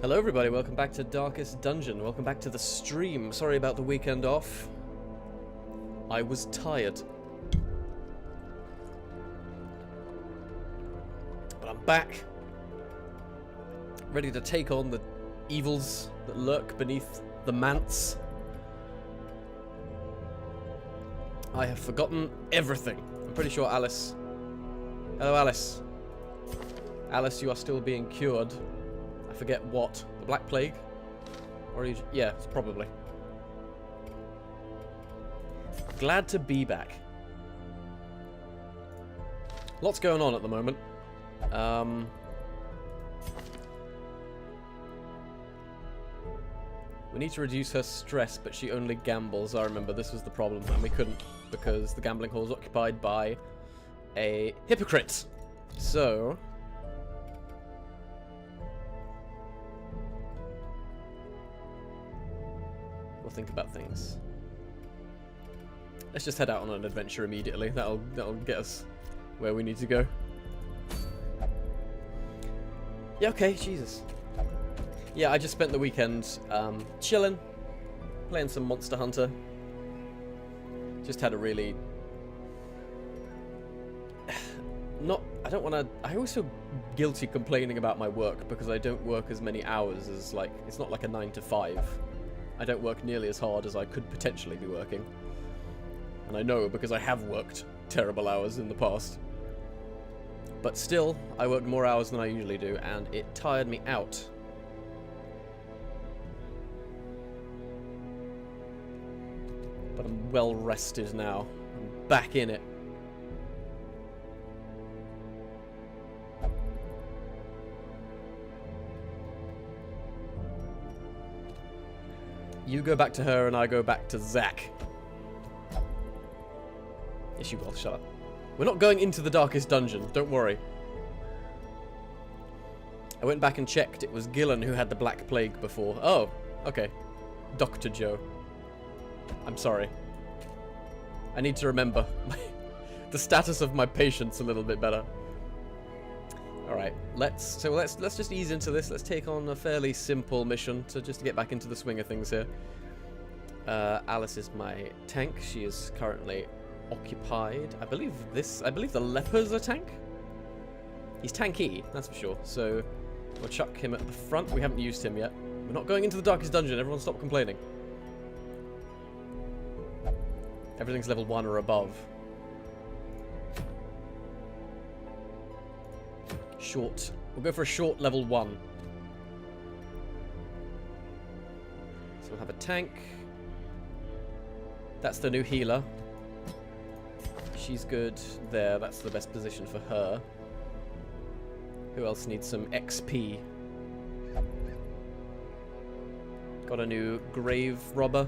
Hello everybody, welcome back to Darkest Dungeon. Welcome back to the stream. Sorry about the weekend off. I was tired. But I'm back. Ready to take on the evils that lurk beneath the manse. I have forgotten everything. I'm pretty sure Alice... Hello Alice. Alice, you are still being cured. I forget what. The Black Plague? Or you... Yeah, it's probably. Glad to be back. Lots going on at the moment. We need to reduce her stress, but she only gambles. I remember this was the problem, and we couldn't because the gambling hall is occupied by a hypocrite. So... we'll think about things. Let's just head out on an adventure immediately. That'll get us where we need to go. Yeah, okay, Jesus. Yeah, I just spent the weekend chilling, playing some Monster Hunter. Just had a really... I don't want to... I always feel guilty complaining about my work because I don't work as many hours as, like... It's not like a 9 to 5. I don't work nearly as hard as I could potentially be working. And I know because I have worked terrible hours in the past. But still, I worked more hours than I usually do, and it tired me out. But I'm well rested now. I'm back in it. You go back to her and I go back to Zach. Yes, you will. Shut up. We're not going into the Darkest Dungeon. Don't worry. I went back and checked. It was Gillen who had the Black Plague before. Oh, okay. Dr. Joe. I'm sorry. I need to remember the status of my patients a little bit better. Alright, let's just ease into this. Let's take on a fairly simple mission to just get back into the swing of things here. Alice is my tank. She is currently occupied. I believe the leper's a tank? He's tanky, that's for sure. So we'll chuck him at the front. We haven't used him yet. We're not going into the Darkest Dungeon. Everyone stop complaining. Everything's level 1 or above. Short. We'll go for a short level 1. So we'll have a tank. That's the new healer. She's good there. That's the best position for her. Who else needs some XP? Got a new grave robber.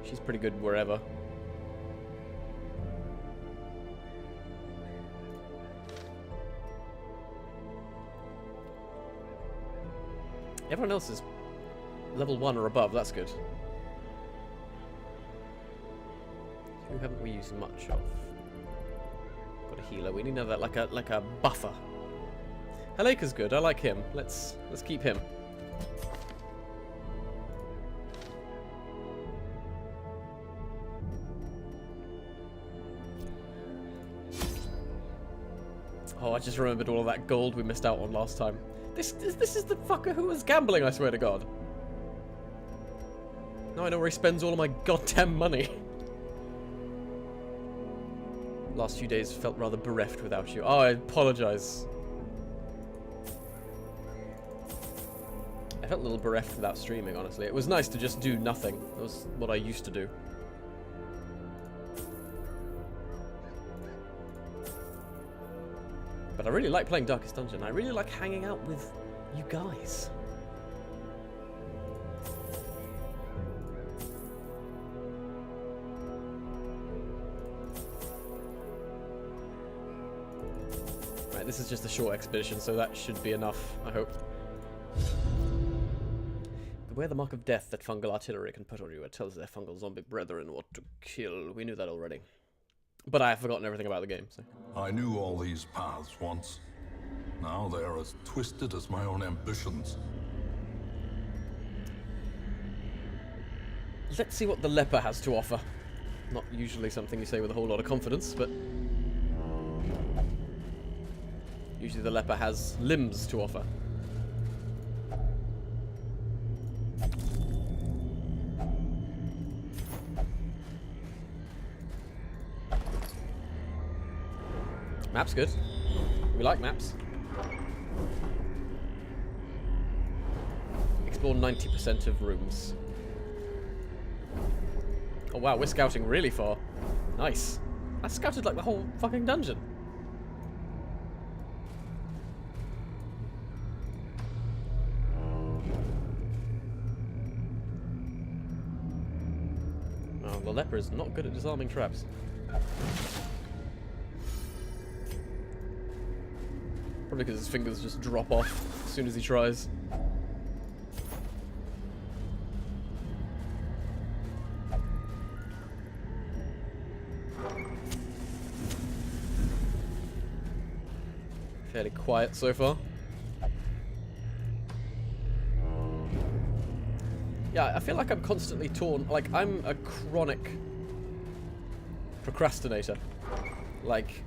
She's pretty good wherever. Everyone else is level 1 or above, that's good. Who haven't we used much of? Got a healer. We need another like a buffer. Haleka's good, I like him. Let's keep him. Oh, I just remembered all of that gold we missed out on last time. This is the fucker who was gambling, I swear to God. Now I know where he spends all of my goddamn money. Last few days felt rather bereft without you. Oh, I apologize. I felt a little bereft without streaming, honestly. It was nice to just do nothing. That was what I used to do. But I really like playing Darkest Dungeon. I really like hanging out with you guys. Right, this is just a short expedition, so that should be enough, I hope. Beware the mark of death that fungal artillery can put on you. It tells their fungal zombie brethren what to kill. We knew that already. But I have forgotten everything about the game, so... I knew all these paths once. Now they are as twisted as my own ambitions. Let's see what the leper has to offer. Not usually something you say with a whole lot of confidence, but usually the leper has limbs to offer. Map's good. We like maps. Explore 90% of rooms. Oh wow, we're scouting really far. Nice. I scouted like the whole fucking dungeon. Oh, the leper is not good at disarming traps. Probably because his fingers just drop off as soon as he tries. Fairly quiet so far. Yeah, I feel like I'm constantly torn. Like, I'm a chronic procrastinator. Like,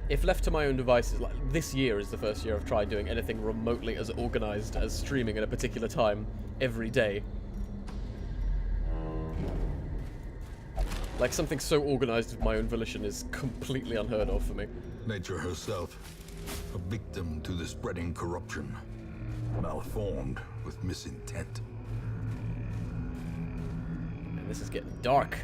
if left to my own devices, like this year is the first year I've tried doing anything remotely as organized as streaming at a particular time every day. Like, something so organized of my own volition is completely unheard of for me. Nature herself, a victim to the spreading corruption, malformed with misintent. And this is getting dark.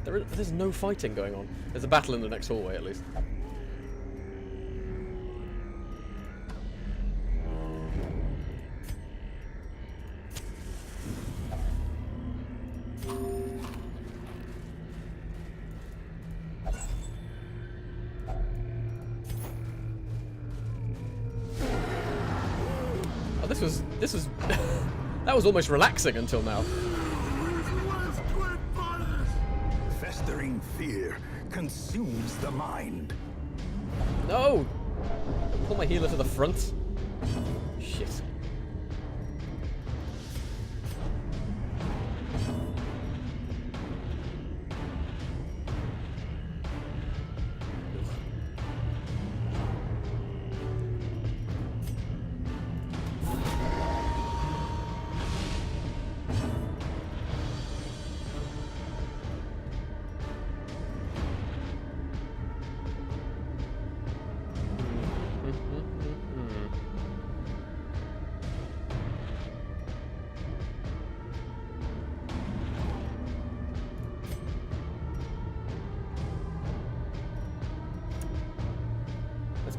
There's no fighting going on. There's a battle in the next hallway, at least. Oh, this was that was almost relaxing until now. Festering fear consumes the mind. No! Pull my healer to the front. Shit.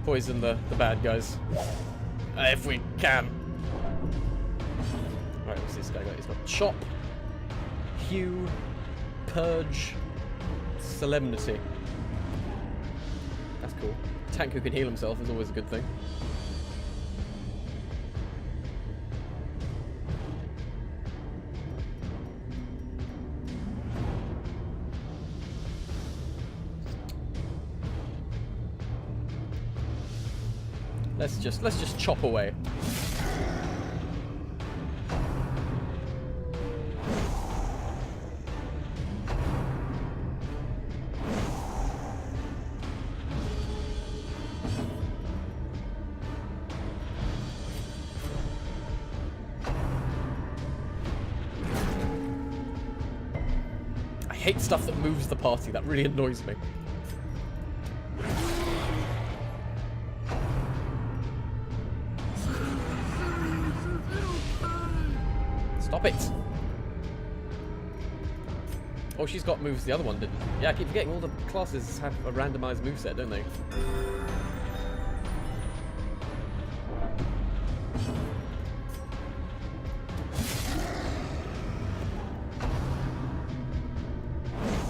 Poison the bad guys. If we can. Alright, what's this guy got? He's got Chop, Hew, Purge, Solemnity. That's cool. Tank who can heal himself is always a good thing. Let's just chop away. I hate stuff that moves the party. That really annoys me. Stop it! Oh, she's got moves the other one didn't. Yeah, I keep forgetting all the classes have a randomized moveset, don't they?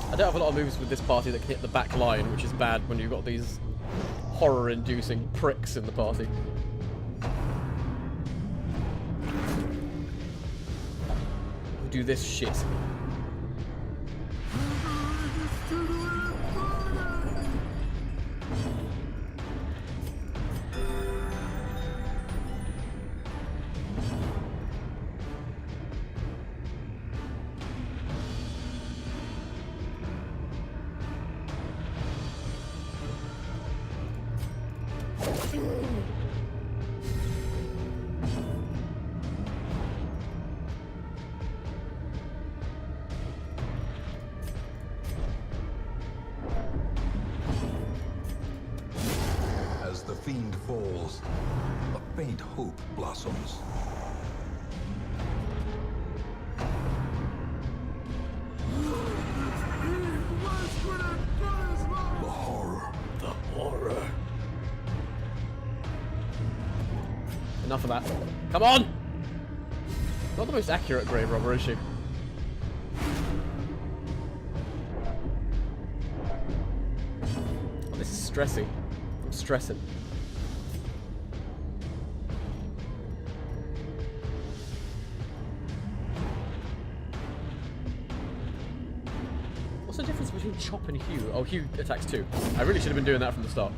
I don't have a lot of moves with this party that can hit the back line, which is bad when you've got these horror-inducing pricks in the party. Do this shit. shadows, a faint hope blossoms. The horror. The horror. Enough of that. Come on! Not the most accurate grave robber, is she? Oh, this is stressy. I'm stressing. What's the difference between Chop and Hugh? Oh, Hugh attacks too. I really should have been doing that from the start.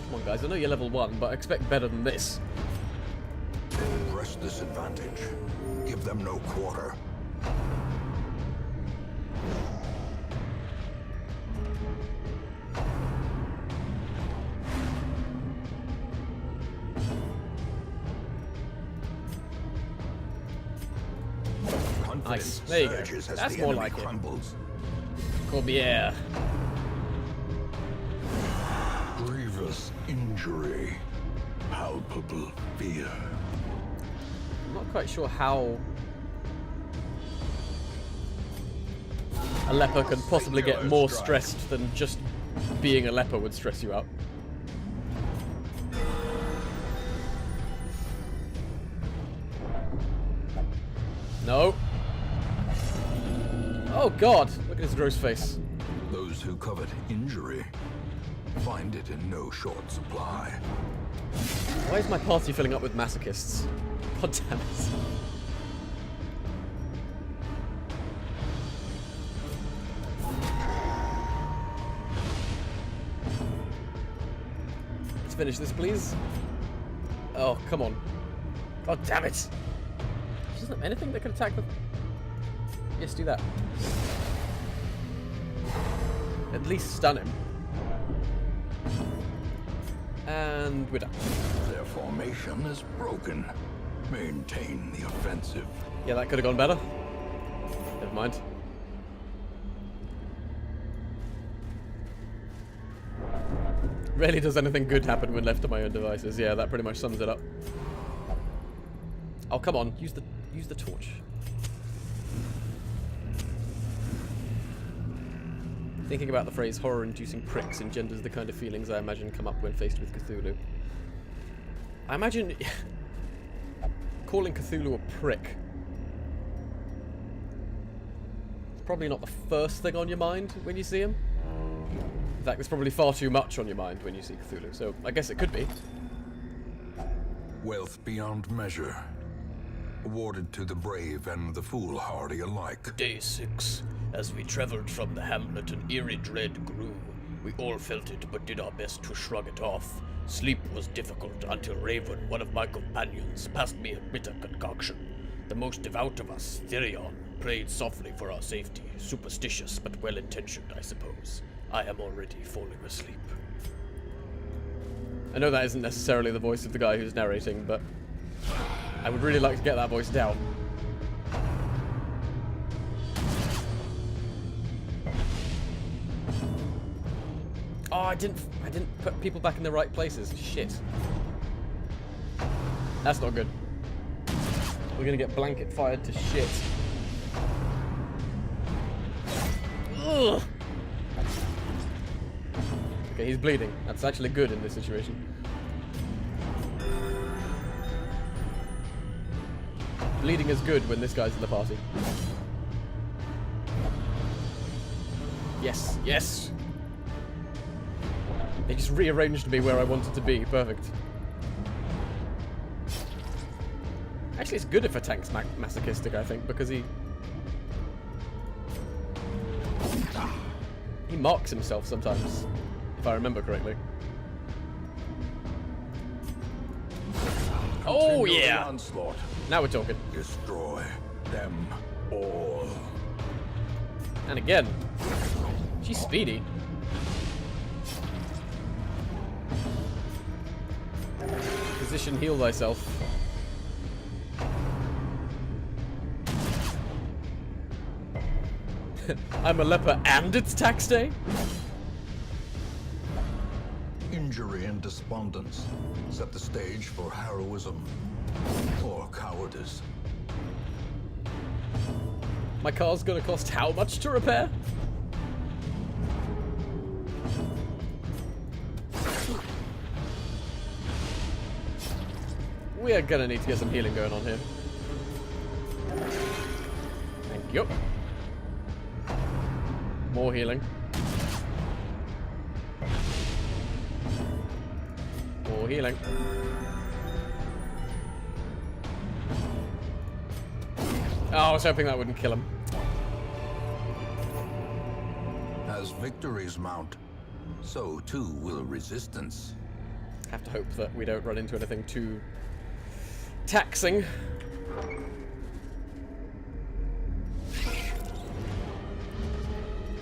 Come on, guys. I know you're level 1, but I expect better than this. Press this advantage. Give them no quarter. Nice. There you go. That's more like it. Corbière. Grievous injury. Palpable fear. I'm not quite sure how a leper can possibly get more stressed than just being a leper would stress you out. No. Oh god, look at his gross face. Those who covet injury find it in no short supply. Why is my party filling up with masochists? God damn it. Let's finish this, please. Oh, come on. God damn it. Doesn't have anything that can attack them. Yes, do that. At least stun him. And we're done. Their formation is broken. Maintain the offensive. Yeah, that could have gone better. Never mind. Rarely does anything good happen when left to my own devices. Yeah, that pretty much sums it up. Oh, come on. Use the torch. Thinking about the phrase horror-inducing pricks engenders the kind of feelings I imagine come up when faced with Cthulhu. I imagine calling Cthulhu a prick. It's probably not the first thing on your mind when you see him. In fact, there's probably far too much on your mind when you see Cthulhu, so I guess it could be. Wealth beyond measure. Awarded to the brave and the foolhardy alike. Day 6. As we traveled from the hamlet, an eerie dread grew. We all felt it, but did our best to shrug it off. Sleep was difficult until Raven, one of my companions, passed me a bitter concoction. The most devout of us, Therion, prayed softly for our safety. Superstitious, but well-intentioned, I suppose. I am already falling asleep. I know that isn't necessarily the voice of the guy who's narrating, but I would really like to get that voice down. Oh, I didn't put people back in the right places. Shit. That's not good. We're gonna get blanket fired to shit. Ugh. Okay, he's bleeding. That's actually good in this situation. Bleeding is good when this guy's in the party. Yes, yes! They just rearranged me where I wanted to be. Perfect. Actually, it's good if a tank's masochistic, I think, because he marks himself sometimes, if I remember correctly. Oh, Continue the yeah! onslaught. Now we're talking. Destroy them all. And again. She's speedy. Position, heal thyself. I'm a leper and it's tax day? Injury and despondence set the stage for heroism or cowardice. My car's gonna cost how much to repair? We are gonna need to get some healing going on here. Thank you. More healing. More healing. Oh, I was hoping that wouldn't kill him. As victories mount, so too will resistance. Have to hope that we don't run into anything too taxing.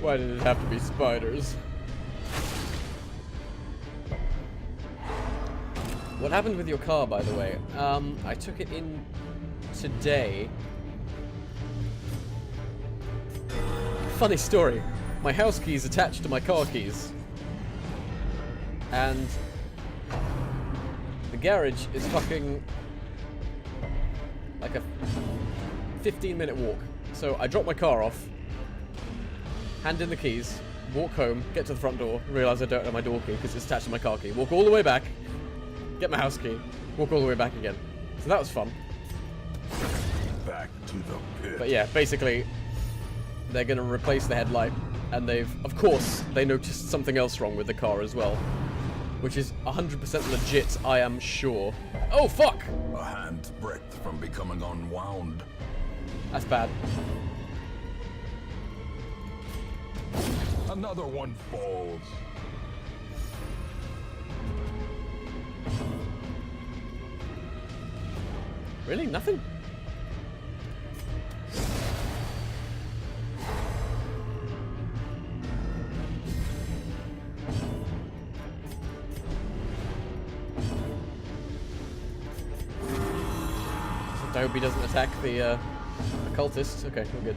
Why did it have to be spiders? What happened with your car, by the way? I took it in today. Funny story. My house key's attached to my car keys. And the garage is fucking like a 15-minute walk. So I drop my car off, hand in the keys, walk home, get to the front door, realise I don't have my door key because it's attached to my car key. Walk all the way back, get my house key, walk all the way back again. So that was fun. Back to the pit. But yeah, basically, they're going to replace the headlight, and of course, they noticed something else wrong with the car as well. Which is 100% legit, I am sure. Oh, fuck! A hand's breadth from becoming unwound. That's bad. Another one falls. Really? Nothing? I hope he doesn't attack the cultist. Okay, we're good.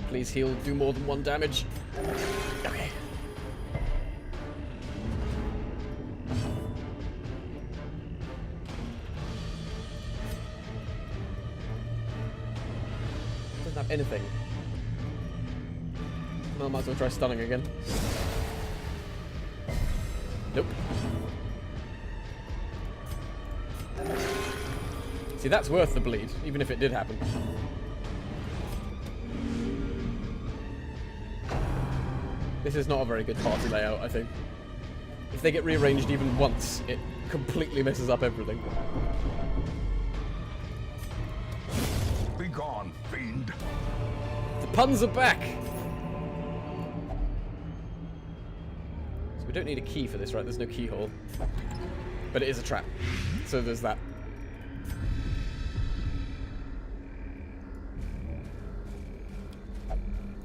Please heal, do more than 1 damage. Okay. Doesn't have anything. Well, might as well try stunning again. Nope. See, that's worth the bleed, even if it did happen. This is not a very good party layout, I think. If they get rearranged even once, it completely messes up everything. Be gone, fiend. The puns are back! So we don't need a key for this, right? There's no keyhole. But it is a trap. So there's that.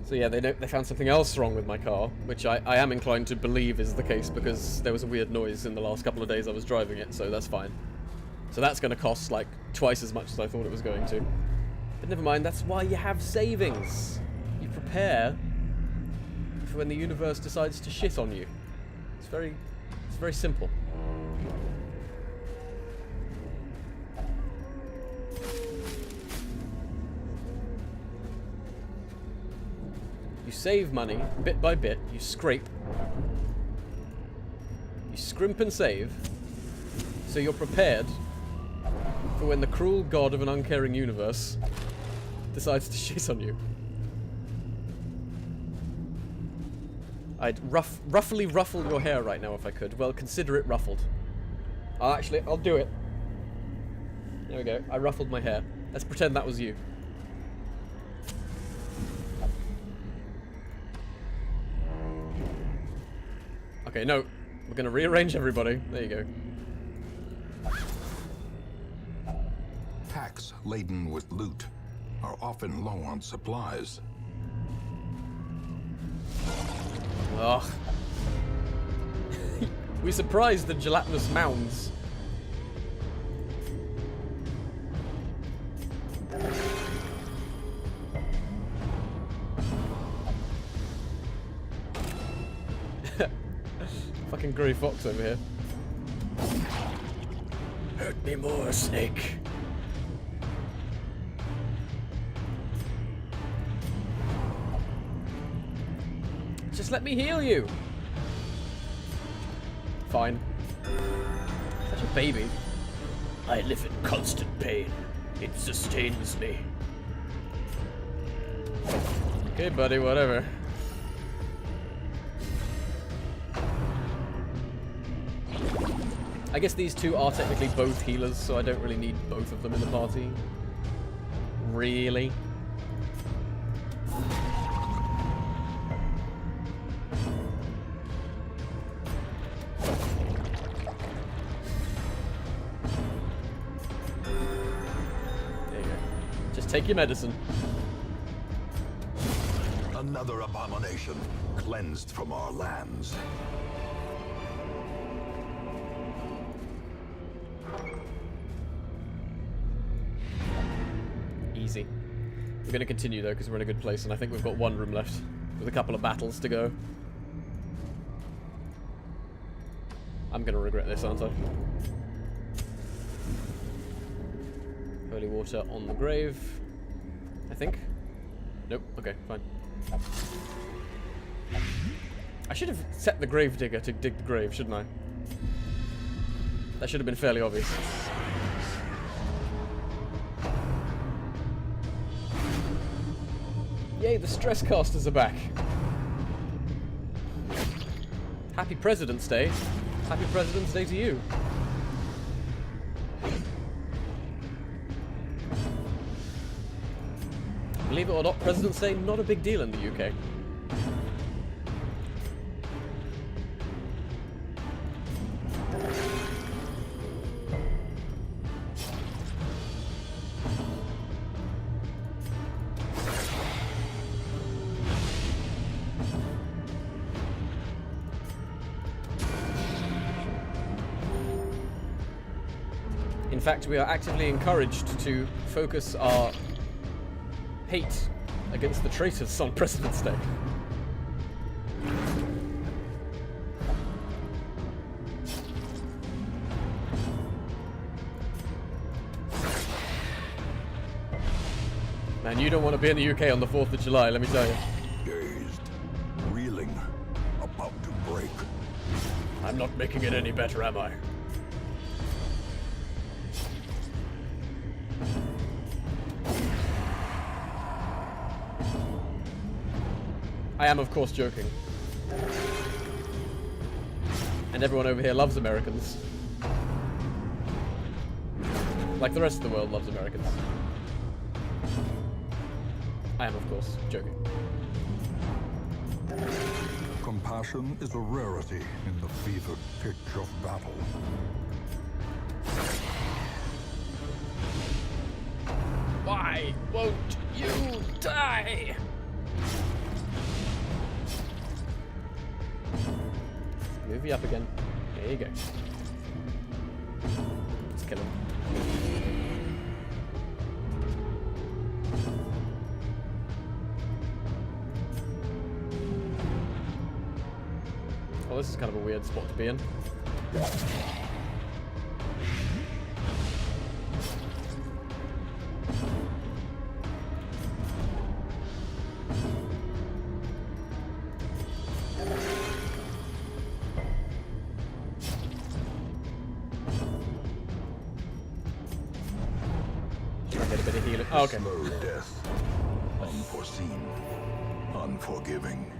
So yeah, they found something else wrong with my car, which I am inclined to believe is the case because there was a weird noise in the last couple of days I was driving it, so that's fine. So that's going to cost like twice as much as I thought it was going to. But never mind, that's why you have savings. You prepare for when the universe decides to shit on you. It's very simple. You save money, bit by bit, you scrape. You scrimp and save, so you're prepared for when the cruel god of an uncaring universe decides to shit on you. I'd roughly ruffle your hair right now if I could. Well, consider it ruffled. I'll do it. There we go. I ruffled my hair. Let's pretend that was you. Okay, no. We're gonna rearrange everybody. There you go. Packs laden with loot are often low on supplies. Ugh. We surprised the gelatinous mounds. Fucking grey fox over here. Hurt me more, Snake. Just let me heal you. Fine. Such a baby. I live in constant pain. It sustains me. Okay, buddy, whatever. I guess these two are technically both healers, so I don't really need both of them in the party. Really? There you go. Just take your medicine. Another abomination cleansed from our lands. Easy. We're going to continue though, because we're in a good place, and I think we've got one room left with a couple of battles to go. I'm going to regret this, aren't I? Holy water on the grave, I think. Nope. Okay, fine. I should have set the grave digger to dig the grave, shouldn't I? That should have been fairly obvious. Yay, the stress casters are back. Happy President's Day. Happy President's Day to you. Believe it or not, President's Day, not a big deal in the UK. In fact, we are actively encouraged to focus our hate against the traitors on President's Day. Man, you don't want to be in the UK on the 4th of July, let me tell you. Dazed, reeling, about to break. I'm not making it any better, am I? I am, of course, joking. And everyone over here loves Americans. Like the rest of the world loves Americans. I am, of course, joking. Compassion is a rarity in the fevered pitch of battle. Why won't you die? Move you up again. There you go. Let's kill him. Oh, this is kind of a weird spot to be in. Oh, okay. Slow death. Unforeseen. Unforgiving.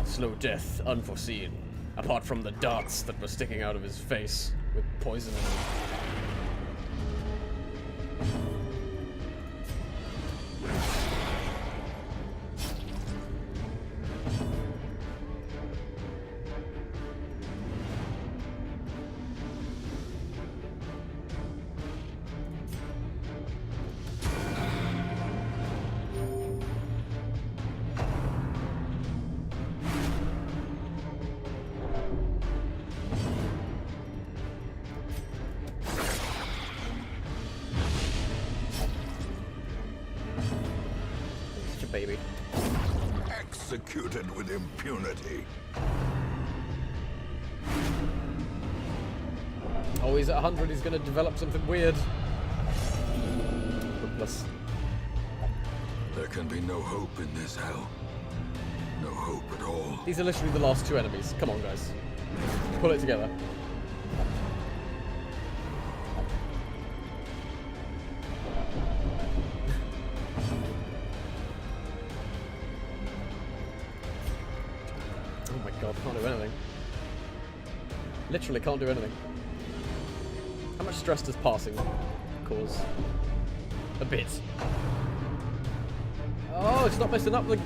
Slow death, unforeseen. Apart from the darts that were sticking out of his face with poison in them. Baby. Executed with impunity. Oh, he's at 100. He's going to develop something weird. Plus. There can be no hope in this hell. No hope at all. These are literally the last two enemies. Come on, guys. Pull it together. Oh my god, can't do anything. Literally can't do anything. How much stress does passing cause? A bit. Oh, it's not messing up the...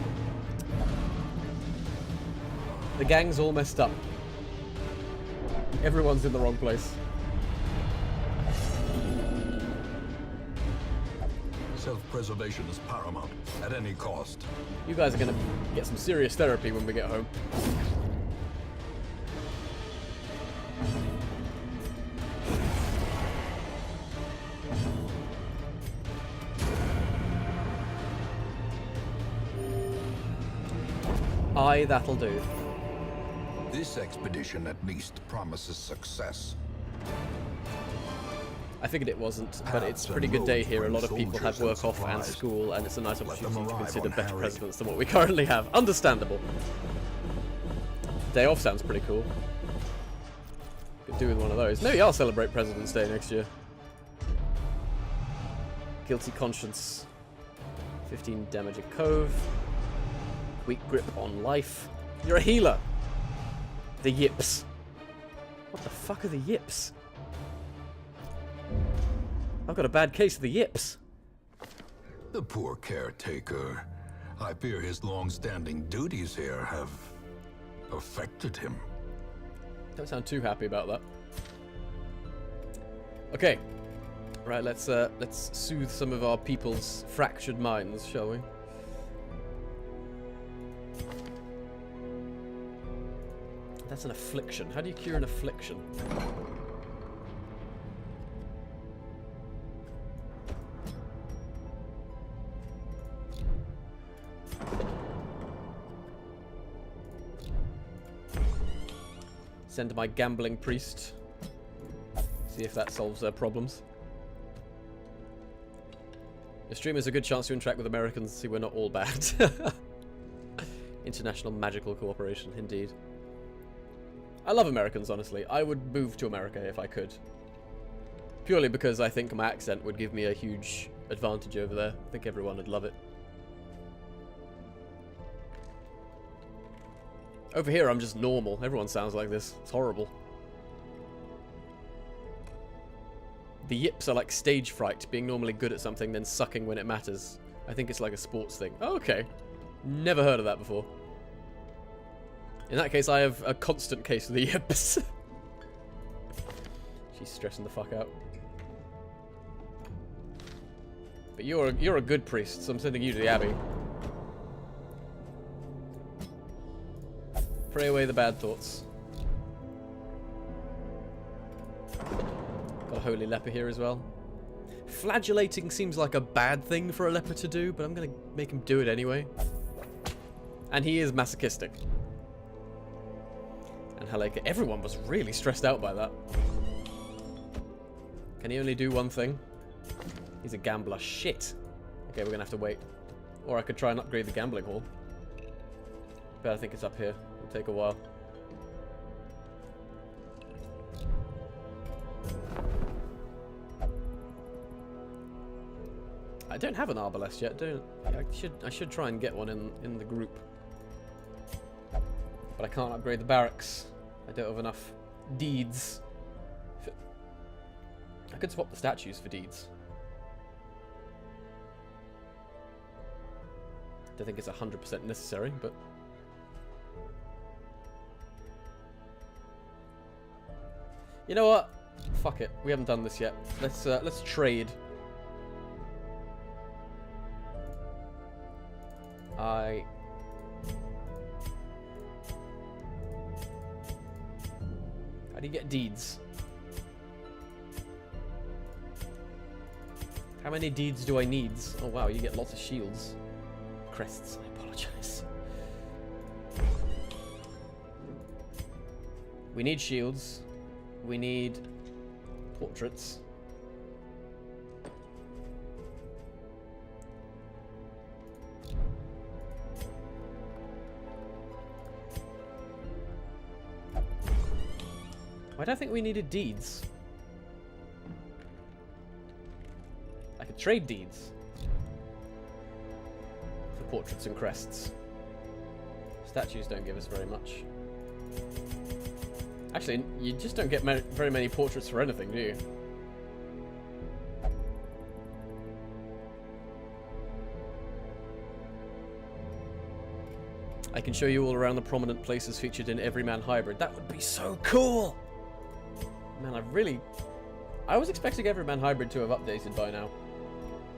The gang's all messed up. Everyone's in the wrong place. Self-preservation is paramount, at any cost. You guys are gonna get some serious therapy when we get home. Aye, that'll do. This expedition at least promises success. I figured it wasn't, but Paths it's a pretty and good day roads here. A bring lot of people have soldiers work and off and supplies. school, and it's a nice Let opportunity them to arrive consider on better Harry. presidents than what we currently have. Understandable. Day off sounds pretty cool. Could do with one of those. Maybe I'll celebrate President's Day next year. Guilty Conscience. 15 damage a cove. Weak grip on life. You're a healer. The yips. What the fuck are the yips? I've got a bad case of the yips. The poor caretaker. I fear his long-standing duties here have affected him. Don't sound too happy about that. Okay. Right, let's soothe some of our people's fractured minds, shall we? That's an affliction. How do you cure an affliction? Send my gambling priest. See if that solves their problems. The stream is a good chance to interact with Americans and see we're not all bad. International magical cooperation, indeed. I love Americans, honestly. I would move to America if I could. Purely because I think my accent would give me a huge advantage over there. I think everyone would love it. Over here, I'm just normal. Everyone sounds like this. It's horrible. The yips are like stage fright, being normally good at something, then sucking when it matters. I think it's like a sports thing. Oh, okay. Never heard of that before. In that case, I have a constant case of the yips. She's stressing the fuck out. But you're a good priest, so I'm sending you to the abbey. Pray away the bad thoughts. Got a holy leper here as well. Flagellating seems like a bad thing for a leper to do, but I'm gonna make him do it anyway. And he is masochistic. And Haleka, everyone was really stressed out by that. Can he only do one thing? He's a gambler. Shit. Okay, we're gonna have to wait. Or I could try and upgrade the gambling hall. But I think it's up here. It'll take a while. I don't have an arbalest yet, don't I should try and get one in the group. But I can't upgrade the barracks. I don't have enough deeds. I could swap the statues for deeds. Don't think it's 100% necessary, but you know what? Fuck it. We haven't done this yet. Let's trade. How do you get deeds? How many deeds do I need? Oh wow, you get lots of shields. Crests, I apologize. We need shields. We need portraits. Why do I think we needed deeds? I could trade deeds for portraits and crests. Statues don't give us very much. Actually, you just don't get very many portraits for anything, do you? I can show you all around the prominent places featured in Everyman Hybrid. That would be so cool! Man, I was expecting Everyman Hybrid to have updated by now.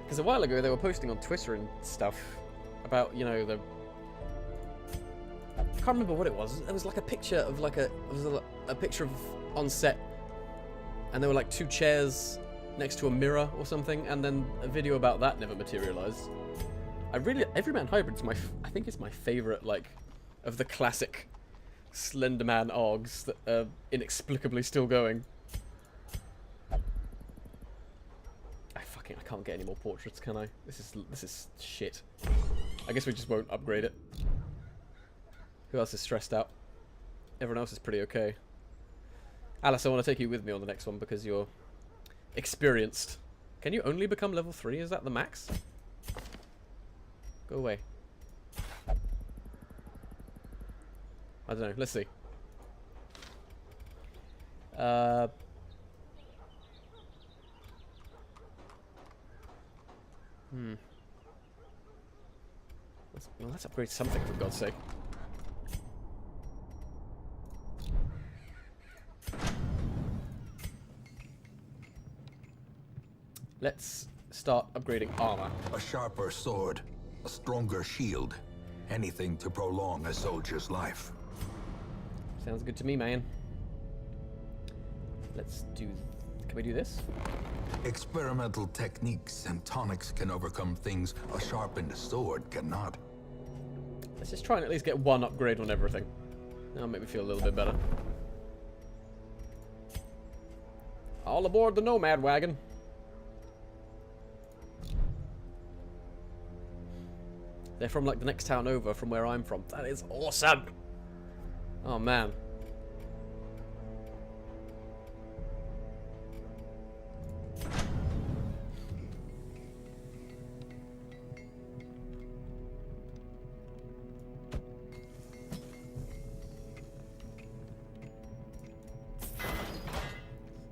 Because a while ago they were posting on Twitter and stuff about, you know, the... I can't remember what it was. It was like a picture of like a picture of on set, and there were like 2 chairs next to a mirror or something, and then a video about that never materialized. Everyman Hybrid's I think it's my favorite, like, of the classic Slenderman ARGs that are inexplicably still going. I can't get any more portraits, can I? This is shit. I guess we just won't upgrade it. Who else is stressed out? Everyone else is pretty okay. Alice, I want to take you with me on the next one because you're experienced. Can you only become level 3? Is that the max? Go away. I don't know. Let's see. Let's upgrade something, for God's sake. Let's start upgrading armor. A sharper sword, a stronger shield, anything to prolong a soldier's life. Sounds good to me, man. Let's do... Can we do this? Experimental techniques and tonics can overcome things a sharpened sword cannot. Let's just try and at least get 1 upgrade on everything. That'll make me feel a little bit better. All aboard the Nomad wagon. They're from like the next town over from where I'm from. That is awesome. Oh man.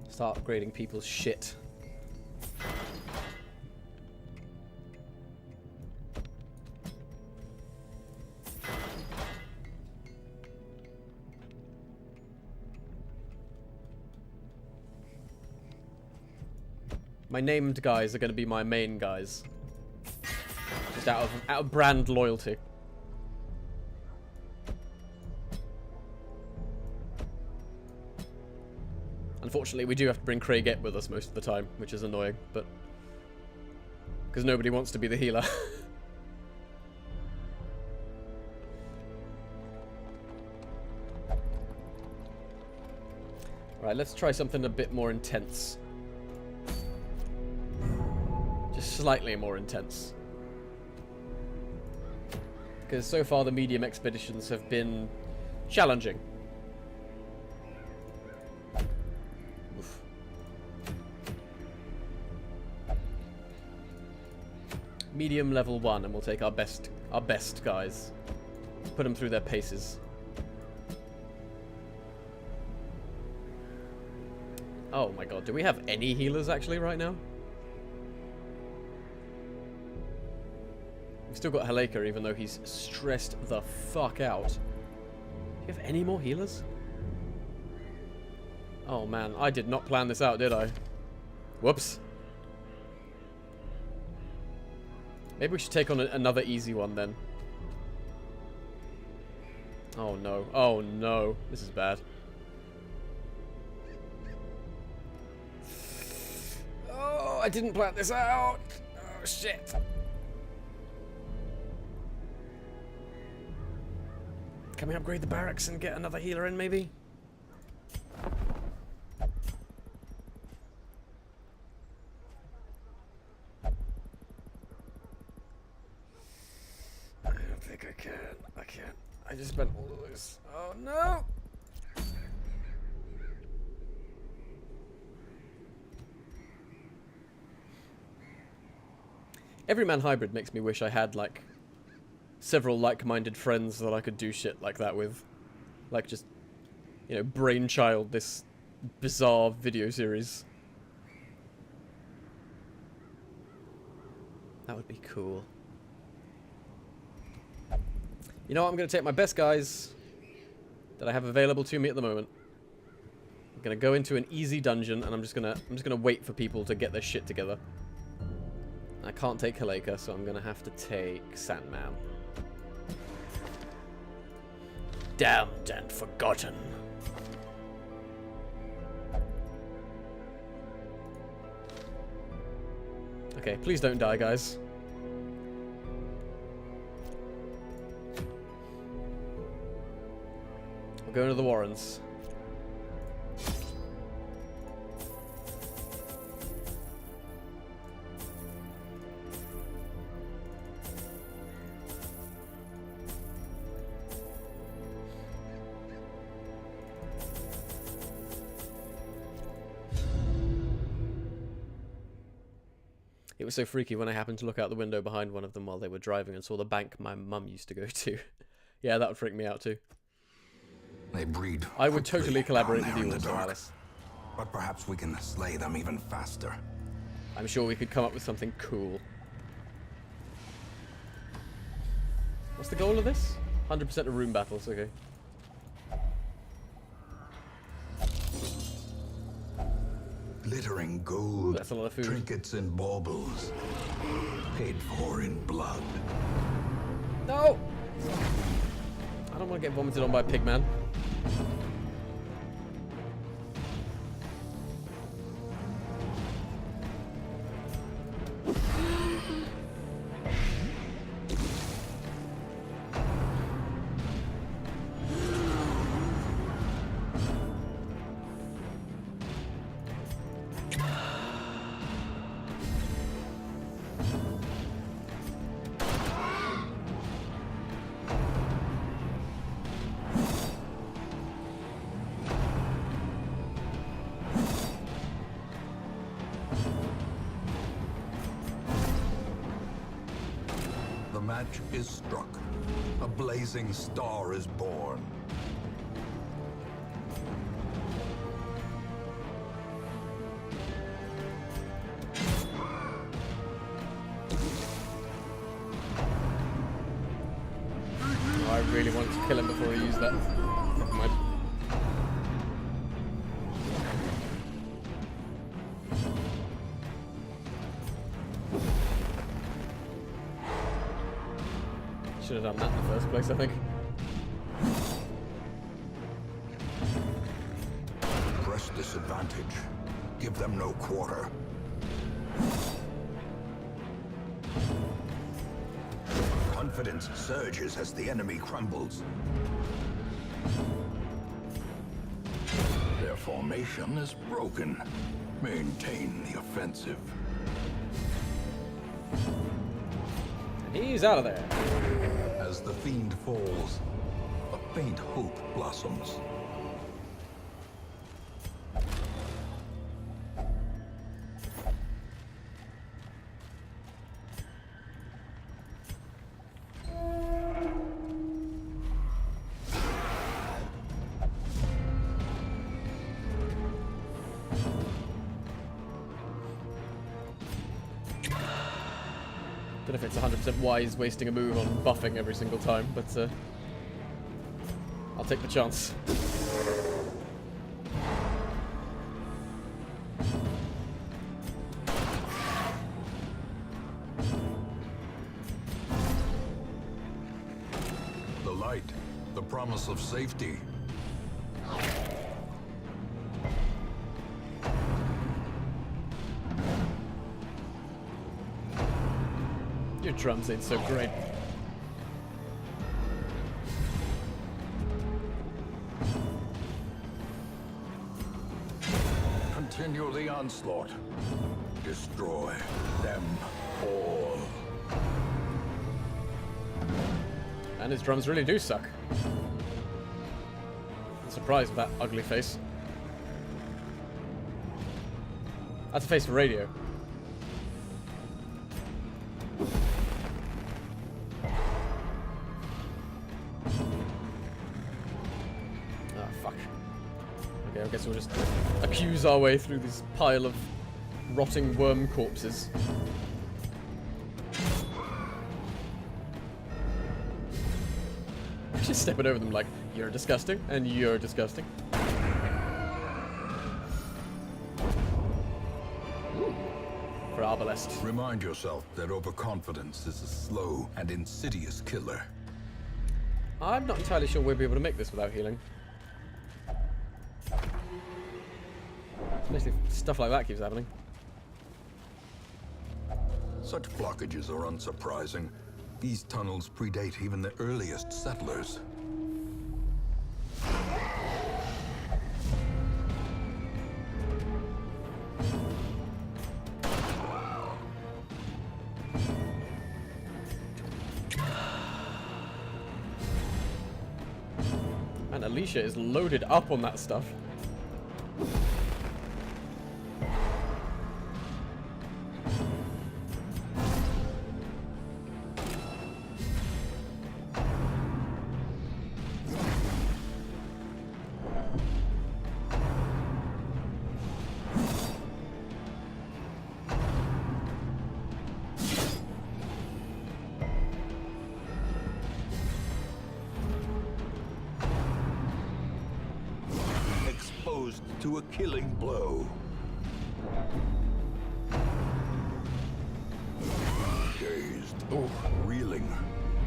Start upgrading people's shit. My named guys are going to be my main guys. Just out of brand loyalty. Unfortunately, we do have to bring Craigette with us most of the time, which is annoying, but... because nobody wants to be the healer. Right, let's try something a bit more intense. Just slightly more intense. Because so far the medium expeditions have been challenging. Oof. Medium level 1, and we'll take our best guys. Put them through their paces. Oh my god, do we have any healers actually right now? We've still got Haleka, even though he's stressed the fuck out. Do you have any more healers? Oh man, I did not plan this out, did I? Whoops. Maybe we should take on another easy one then. Oh no. Oh no. This is bad. Oh, I didn't plan this out. Oh shit. Can we upgrade the barracks and get another healer in, maybe? I can't. I can't. I just spent all of this. Oh no! Everyman Hybrid makes me wish I had, like, several like-minded friends that I could do shit like that with. Like, just, you know, brainchild this bizarre video series. That would be cool. You know what? I'm going to take my best guys that I have available to me at the moment. I'm going to go into an easy dungeon, and I'm just going to wait for people to get their shit together. I can't take Haleka, so I'm going to have to take Sandman. Damned and forgotten. Okay, please don't die, guys. We're going to the Warrens. It was so freaky when I happened to look out the window behind one of them while they were driving and saw the bank my mum used to go to. Yeah, that would freak me out too. They breed. I would quickly totally collaborate down with there you in the also, dark. Alice. But perhaps we can slay them even faster. I'm sure we could come up with something cool. What's the goal of this? 100% of room battles, okay. Glittering Ooh, gold, that's a lot of food. trinkets and baubles, paid for in blood. No! I don't want to get vomited on by a pig man. The match is struck. A blazing star is born. Oh, I really wanted to kill him before he used that. Never mind. Should have done that in the first place, I think. Press disadvantage. Give them no quarter. Confidence surges as the enemy crumbles. Their formation is broken. Maintain the offensive. He's out of there. As the fiend falls, a faint hope blossoms. Don't know if it's 100% wise wasting a move on buffing every single time, but I'll take the chance. The light, the promise of safety. Your drums ain't so great. Continue the onslaught. Destroy them all. And his drums really do suck. I'm surprised with that ugly face. That's a face for radio. Ah, fuck. Okay, I guess we'll just accuse our way through this pile of rotting worm corpses. Just stepping over them like, you're disgusting, and you're disgusting. Ooh. For Arbalest. Remind yourself that overconfidence is a slow and insidious killer. I'm not entirely sure we'll be able to make this without healing. Especially if stuff like that keeps happening. Such blockages are unsurprising. These tunnels predate even the earliest settlers. And Alicia is loaded up on that stuff. Exposed to a killing blow. Dazed. Ooh. Reeling.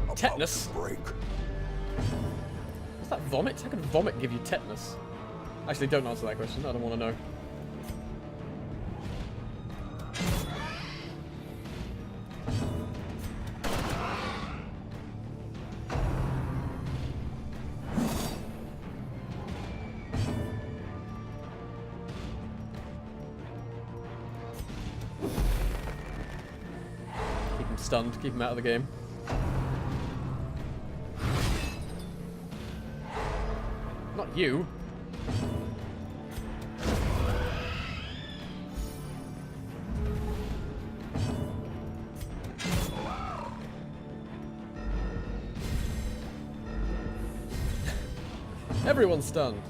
About Tetanus. to break. What's that, vomit? How can vomit give you tetanus? Actually, don't answer that question. I don't want to know. Keep him stunned. Keep him out of the game. Not you. Everyone's stunned.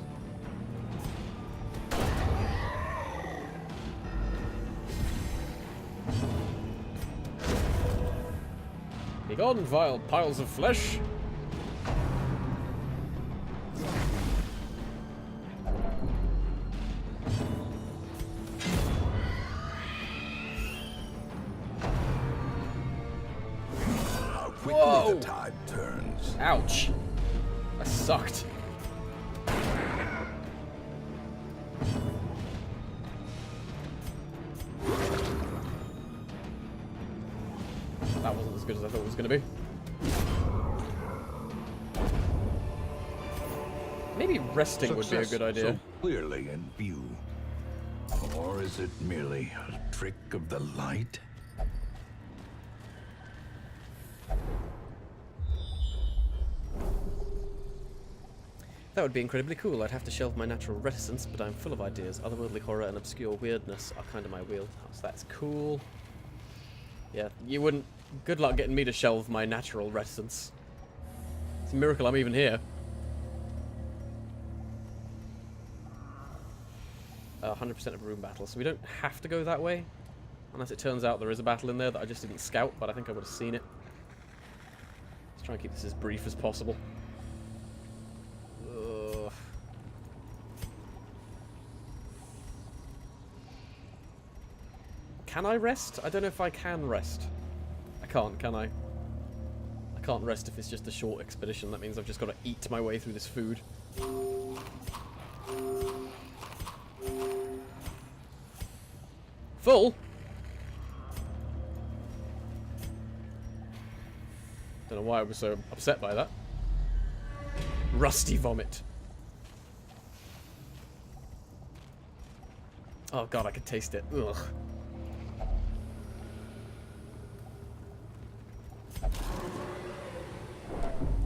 Begone, vile piles of flesh. How quickly Whoa. the tide turns. Ouch. That sucked. That wasn't as good as I thought it was going to be. Maybe resting would be a good idea. So clearly in view. Or is it merely a trick of the light? That would be incredibly cool. I'd have to shelve my natural reticence, but I'm full of ideas. Otherworldly horror and obscure weirdness are kind of my wheelhouse. That's cool. Yeah, you wouldn't... Good luck getting me to shelve my natural reticence. It's a miracle I'm even here. 100% of room battle, so we don't have to go that way. Unless it turns out there is a battle in there that I just didn't scout, but I think I would have seen it. Let's try and keep this as brief as possible. Ugh. Can I rest? I don't know if I can rest. I can't, can I? I can't rest if it's just a short expedition. That means I've just got to eat my way through this food. Full? Don't know why I was so upset by that. Rusty vomit. Oh god, I could taste it. Ugh.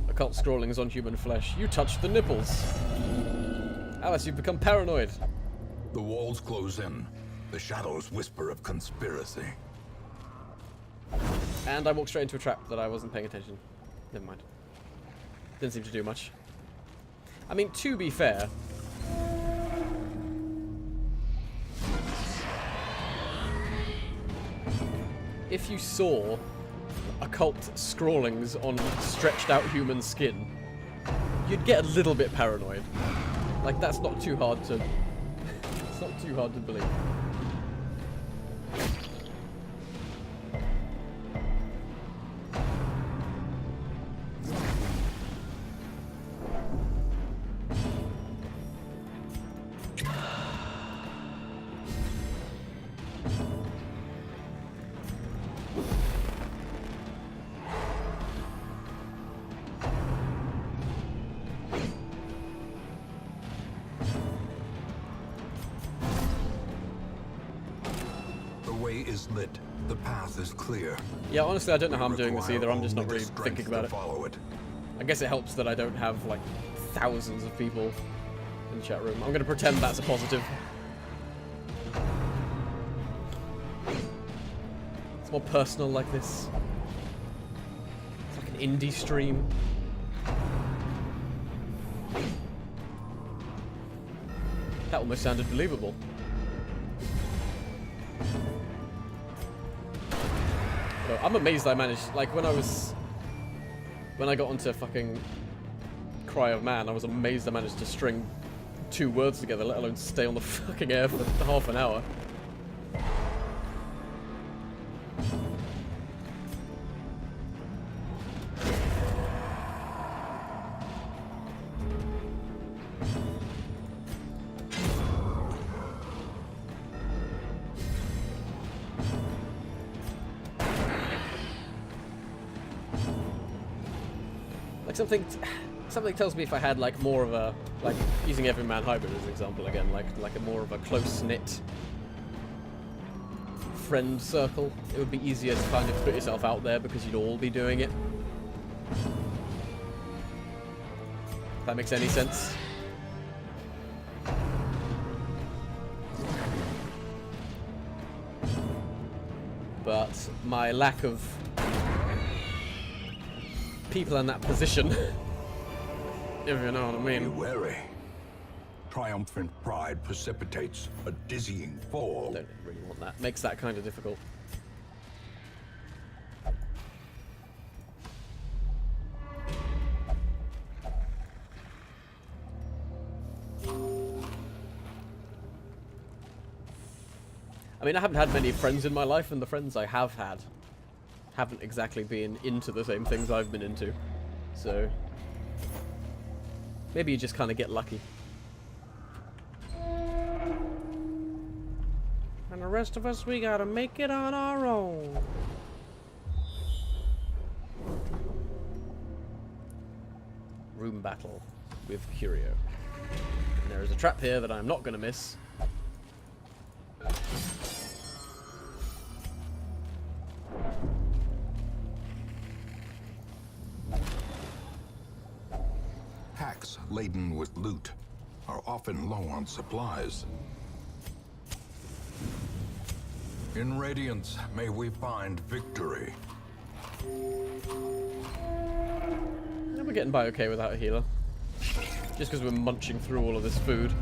I occult scrawlings on human flesh. You touched the nipples. Alice, you've become paranoid. The walls close in. The shadows whisper of conspiracy. And I walked straight into a trap that I wasn't paying attention. Never mind. Didn't seem to do much. I mean, to be fair... if you saw occult scrawlings on stretched out human skin, you'd get a little bit paranoid. Like, that's not too hard to... it's not too hard to believe. The way is lit. The path is clear. Yeah, honestly, I don't know how I'm doing this Require either. I'm just not only the really strength thinking about to it. Follow it. I guess it helps that I don't have, like, thousands of people in the chat room. I'm going to pretend that's a positive. It's more personal like this. It's like an indie stream. That almost sounded believable. So I'm amazed I managed, like, when I got onto fucking Cry of Man, I was amazed I managed to string 2 words together, let alone stay on the fucking air for half an hour. Like something tells me if I had like more of a, like, using Everyman Hybrid as an example again, like a more of a close-knit friend circle, it would be easier to kind of put yourself out there because you'd all be doing it. If that makes any sense. But my lack of people in that position, if you know what I Be mean. wary. Triumphant pride precipitates a dizzying fall. Don't really want that. Makes that kind of difficult. I mean, I haven't had many friends in my life, and the friends I have had haven't exactly been into the same things I've been into. So maybe you just kind of get lucky. And the rest of us, we gotta make it on our own. Room battle with Curio. And there is a trap here that I'm not gonna miss. Hacks laden with loot are often low on supplies. In Radiance, may we find victory. Yeah, we're getting by okay without a healer. Just because we're munching through all of this food.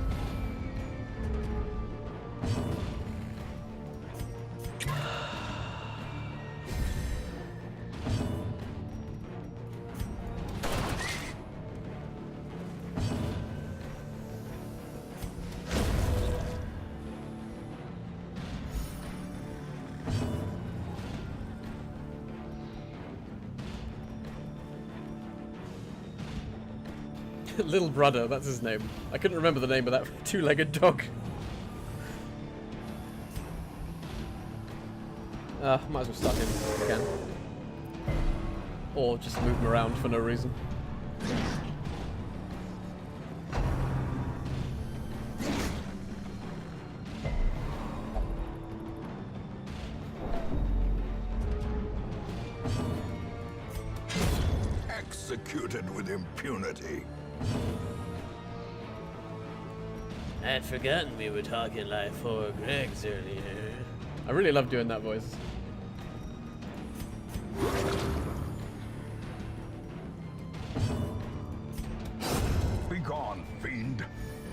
Little brother, that's his name. I couldn't remember the name of that 2-legged dog. Might as well start him if we can. Or just move him around for no reason. Executed. treated with impunity. I'd forgotten we were talking like 4 Gregs earlier. I really love doing that voice. Be gone, fiend.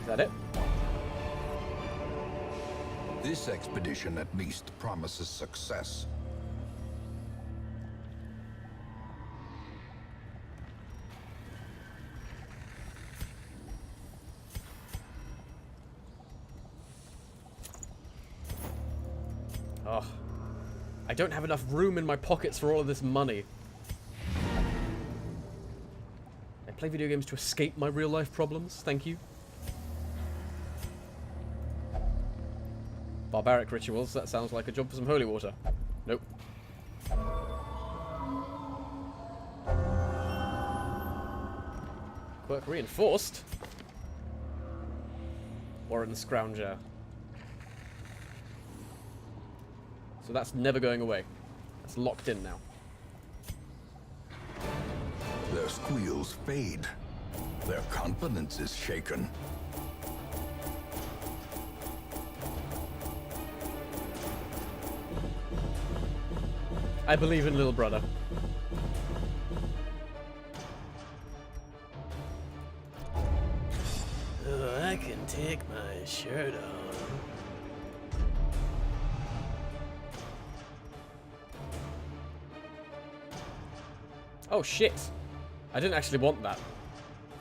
Is that it? This expedition at least promises success. Oh. I don't have enough room in my pockets for all of this money. I play video games to escape my real life problems. Thank you. Barbaric rituals. That sounds like a job for some holy water. Nope. Quirk reinforced. Warren Scrounger. So that's never going away. That's locked in now. Their squeals fade. Their confidence is shaken. I believe in little brother. Oh, I can take my shirt off. Oh shit! I didn't actually want that.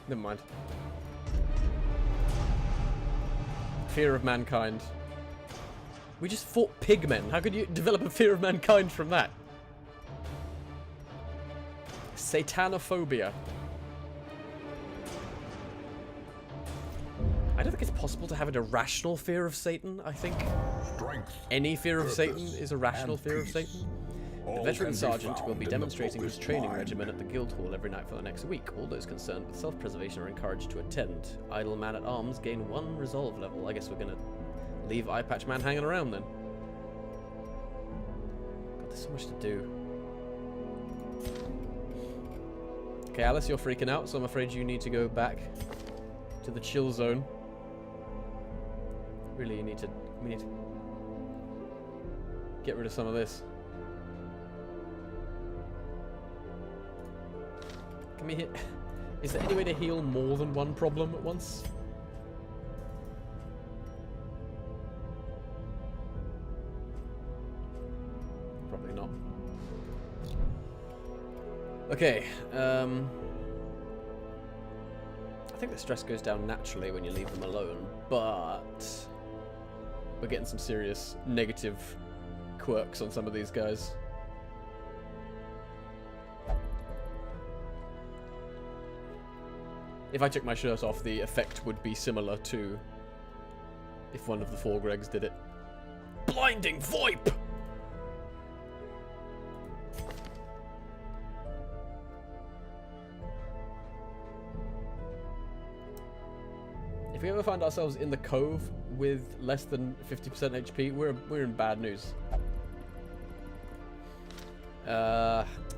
Never mind. Fear of mankind. We just fought pigmen. How could you develop a fear of mankind from that? Satanophobia. I don't think it's possible to have an irrational fear of Satan. I think Strength. any fear of Satan purpose, is a rational and fear of peace. Satan. The All veteran can be sergeant will found be in the demonstrating his focused training mind. regimen at the guild hall every night for the next week. All those concerned with self-preservation are encouraged to attend. Idle man-at-arms gain 1 resolve level. I guess we're gonna leave Eye Patch Man hanging around then. God, there's so much to do. Okay, Alice, you're freaking out, so I'm afraid you need to go back to the chill zone. Really, we need to get rid of some of this. Can we hit? Is there any way to heal more than one problem at once? Probably not. Okay, I think the stress goes down naturally when you leave them alone, but we're getting some serious negative quirks on some of these guys. If I took my shirt off, the effect would be similar to if one of the 4 Gregs did it. Blinding VoIP! If we ever find ourselves in the cove with less than 50% HP, we're in bad news.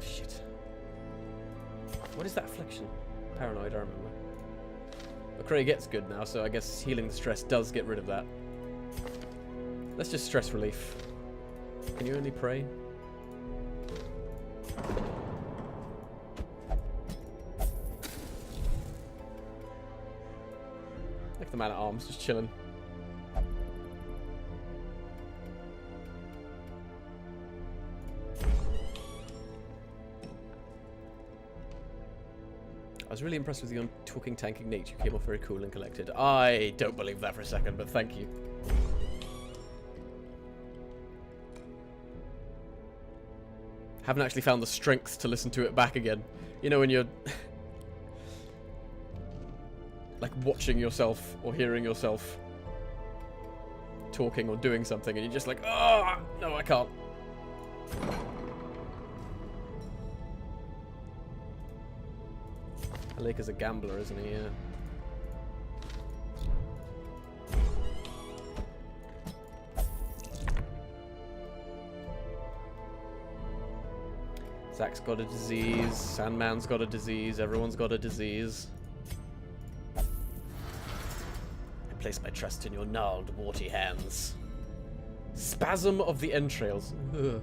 Shit. What is that affliction? Paranoid, I remember. McCrae gets good now, so I guess healing the stress does get rid of that. Let's just stress relief. Can you only pray? Like the man at arms, just chilling. I was really impressed with your talking tanking nature. You came off very cool and collected. I don't believe that for a second, but thank you. Haven't actually found the strength to listen to it back again. You know when you're like watching yourself or hearing yourself talking or doing something and you're just like, oh, no, I can't. Aleka's a gambler, isn't he? Yeah. Zack's got a disease. Sandman's got a disease. Everyone's got a disease. I place my trust in your gnarled, warty hands. Spasm of the entrails. Ugh.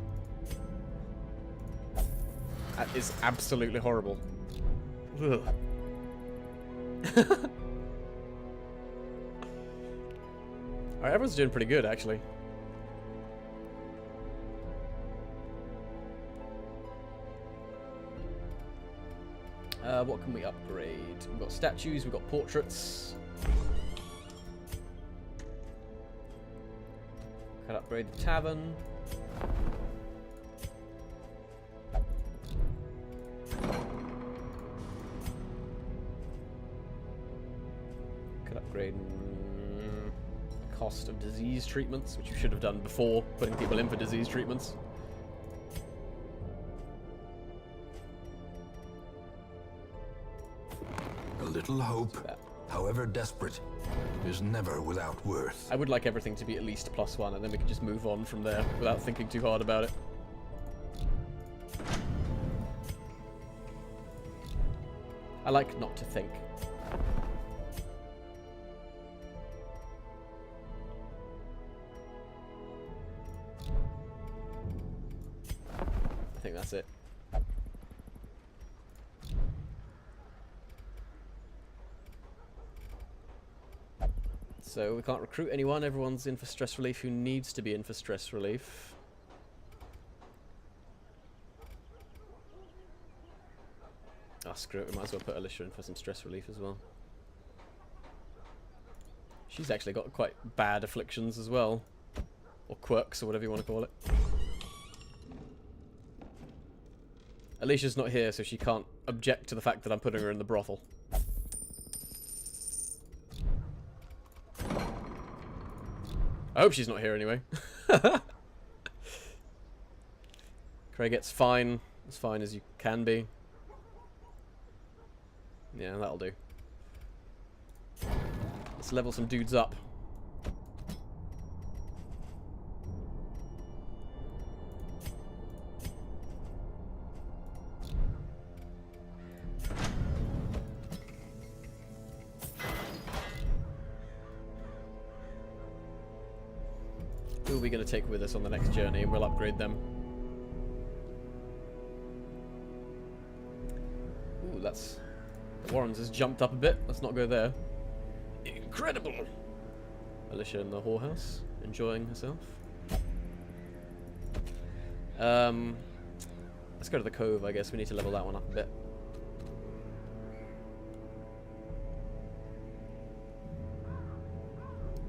That is absolutely horrible. Ugh. Alright, everyone's doing pretty good, actually. What can we upgrade? We've got statues, we've got portraits. Can upgrade the tavern. Could upgrade cost of disease treatments, which you should have done before putting people in for disease treatments. A little hope, however desperate, is never without worth. I would like everything to be at least +1, and then we can just move on from there without thinking too hard about it. I like not to think. I think that's it. So we can't recruit anyone. Everyone's in for stress relief who needs to be in for stress relief. Oh, screw it. We might as well put Alicia in for some stress relief as well. She's actually got quite bad afflictions as well. Or quirks, or whatever you want to call it. Alicia's not here, so she can't object to the fact that I'm putting her in the brothel. I hope she's not here anyway. Craig gets fine. As fine as you can be. Yeah, that'll do. Let's level some dudes up. Who are we going to take with us on the next journey, and we'll upgrade them. Ooh, that's... The Warrens has jumped up a bit. Let's not go there. Incredible! Alicia in the whorehouse, enjoying herself. Let's go to the cove, I guess. We need to level that one up a bit.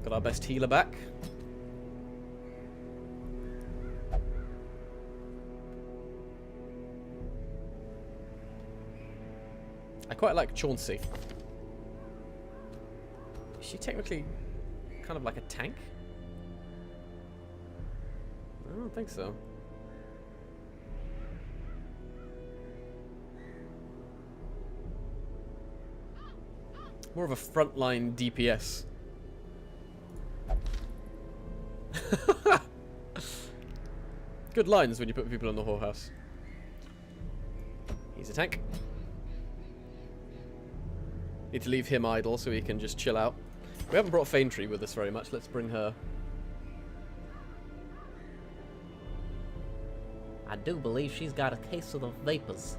Got our best healer back. I quite like Chauncey. Is she technically kind of like a tank? I don't think so. More of a frontline DPS. Good lines when you put people in the whorehouse. He's a tank. Need to leave him idle so he can just chill out. We haven't brought Faintree with us very much. Let's bring her. I do believe she's got a case of the vapors.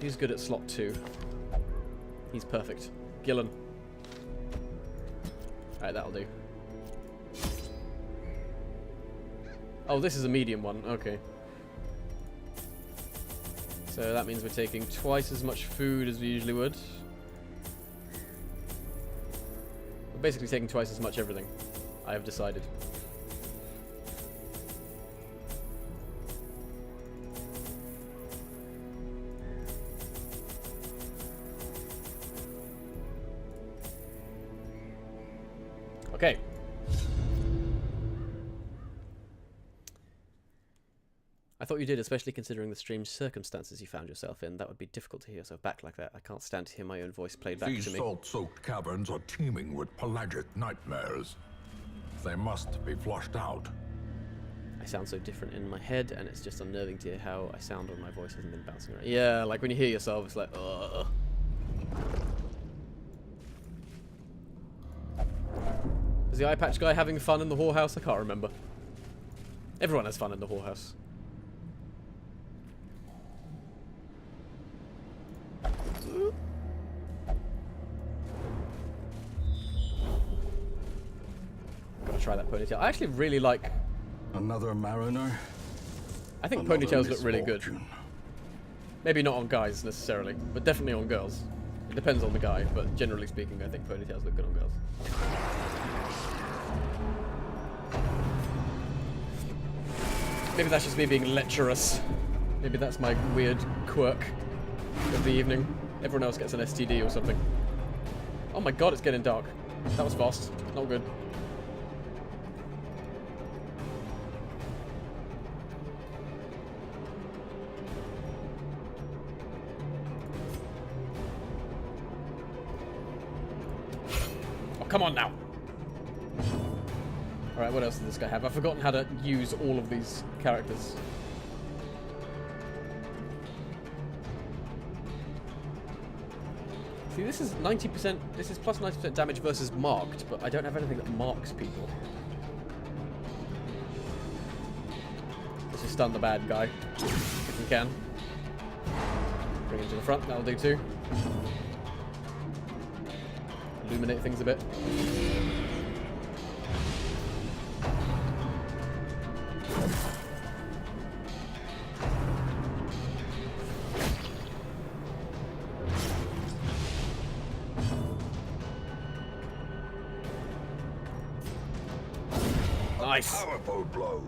He's good at slot 2. He's perfect. Gillen. Alright, that'll do. Oh, this is a medium one. Okay. So that means we're taking twice as much food as we usually would. We're basically taking twice as much everything, I have decided. Okay. I thought you did, especially considering the strange circumstances you found yourself in. That would be difficult to hear yourself back like that. I can't stand to hear my own voice played back These to me. salt-soaked caverns are teeming with pelagic nightmares. They must be flushed out. I sound so different in my head, and it's just unnerving to hear how I sound when my voice hasn't been bouncing around. Yeah, like when you hear yourself, it's like, ugh. Is the eye patch guy having fun in the whorehouse? I can't remember. Everyone has fun in the whorehouse. Gotta try that ponytail. I actually really like... Another mariner? I think Another ponytails look really good. misfortune. Maybe not on guys necessarily, but definitely on girls. It depends on the guy, but generally speaking, I think ponytails look good on girls. Maybe that's just me being lecherous. Maybe that's my weird quirk of the evening. Everyone else gets an STD or something. Oh my god, it's getting dark. That was fast. Not good. Oh, come on now. Alright, what else does this guy have? I've forgotten how to use all of these characters. See, this is 90%, this is plus 90% damage versus marked, but I don't have anything that marks people. Let's just stun the bad guy, if we can. Bring him to the front, that'll do too. Illuminate things a bit. Nice. Powerful blow.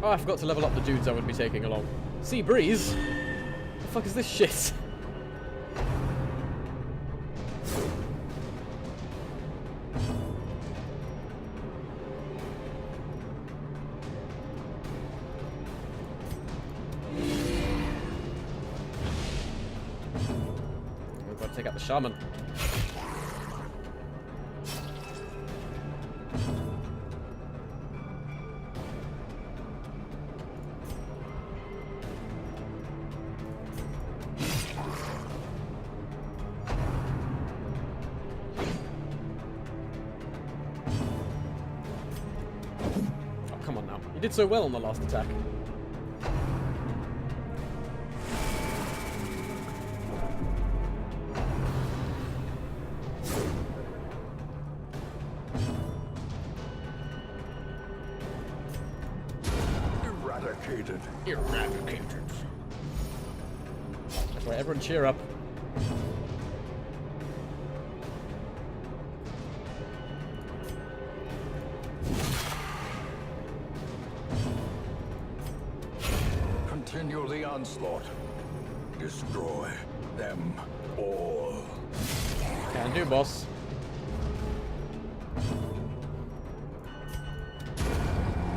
Oh, I forgot to level up the dudes I would be taking along. Sea breeze? The fuck is this shit? We've got to take out the shaman. Come on now. You did so well on the last attack. Eradicated. Eradicated. That's right, everyone cheer up. Continue the onslaught. Destroy them all. Can do, boss.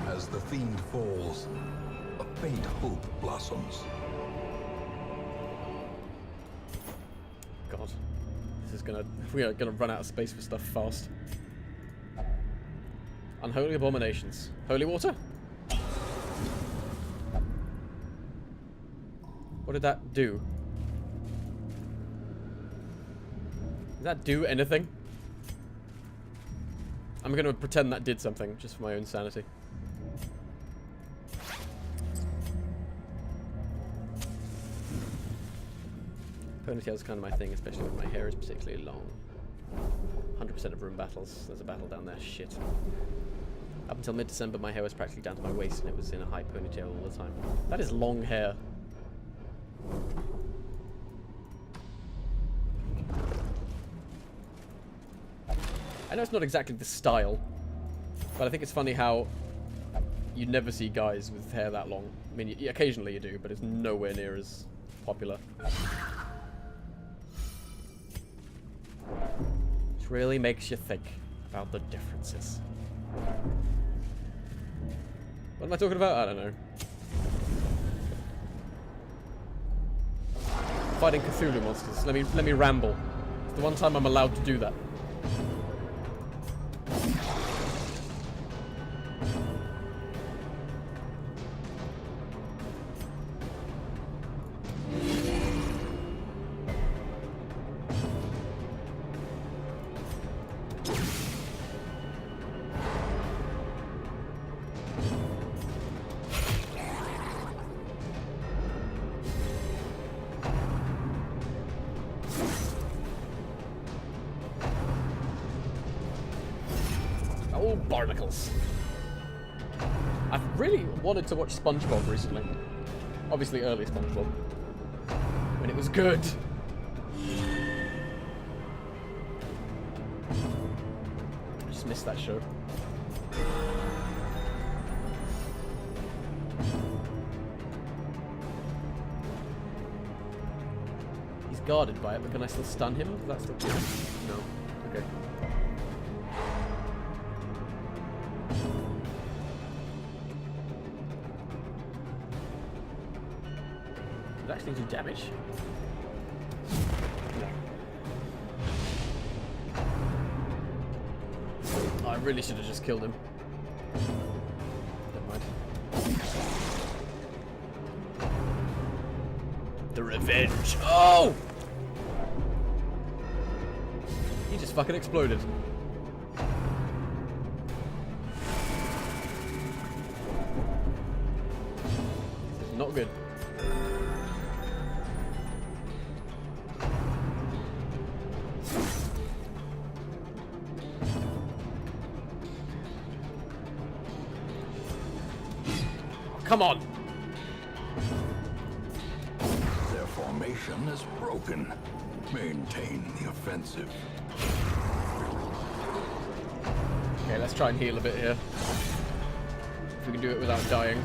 As the fiend falls, a faint hope blossoms. God. This is gonna... We are gonna run out of space for stuff fast. Unholy abominations. Holy water? What did that do? Did that do anything? I'm gonna pretend that did something, just for my own sanity. Ponytail's kind of my thing, especially when my hair is particularly long. 100% of room battles. There's a battle down there. Shit. Up until mid-December, my hair was practically down to my waist, and it was in a high ponytail all the time. That is long hair. I know it's not exactly the style, but I think it's funny how you never see guys with hair that long. I mean, occasionally you do, but it's nowhere near as popular. Which really makes you think about the differences. What am I talking about? I don't know. Fighting Cthulhu monsters. Let me ramble. It's the one time I'm allowed to do that. little barnacles. I've really wanted to watch SpongeBob recently. Obviously early SpongeBob. When it was good. I just missed that show. He's guarded by it, but can I still stun him? Does that still count? No. Okay. Did it actually do damage? No. Oh, I really should have just killed him. Never mind. The revenge. Oh! He just fucking exploded. This is not good. Come on! Their formation is broken. Maintain the offensive. Okay, let's try and heal a bit here. If we can do it without dying.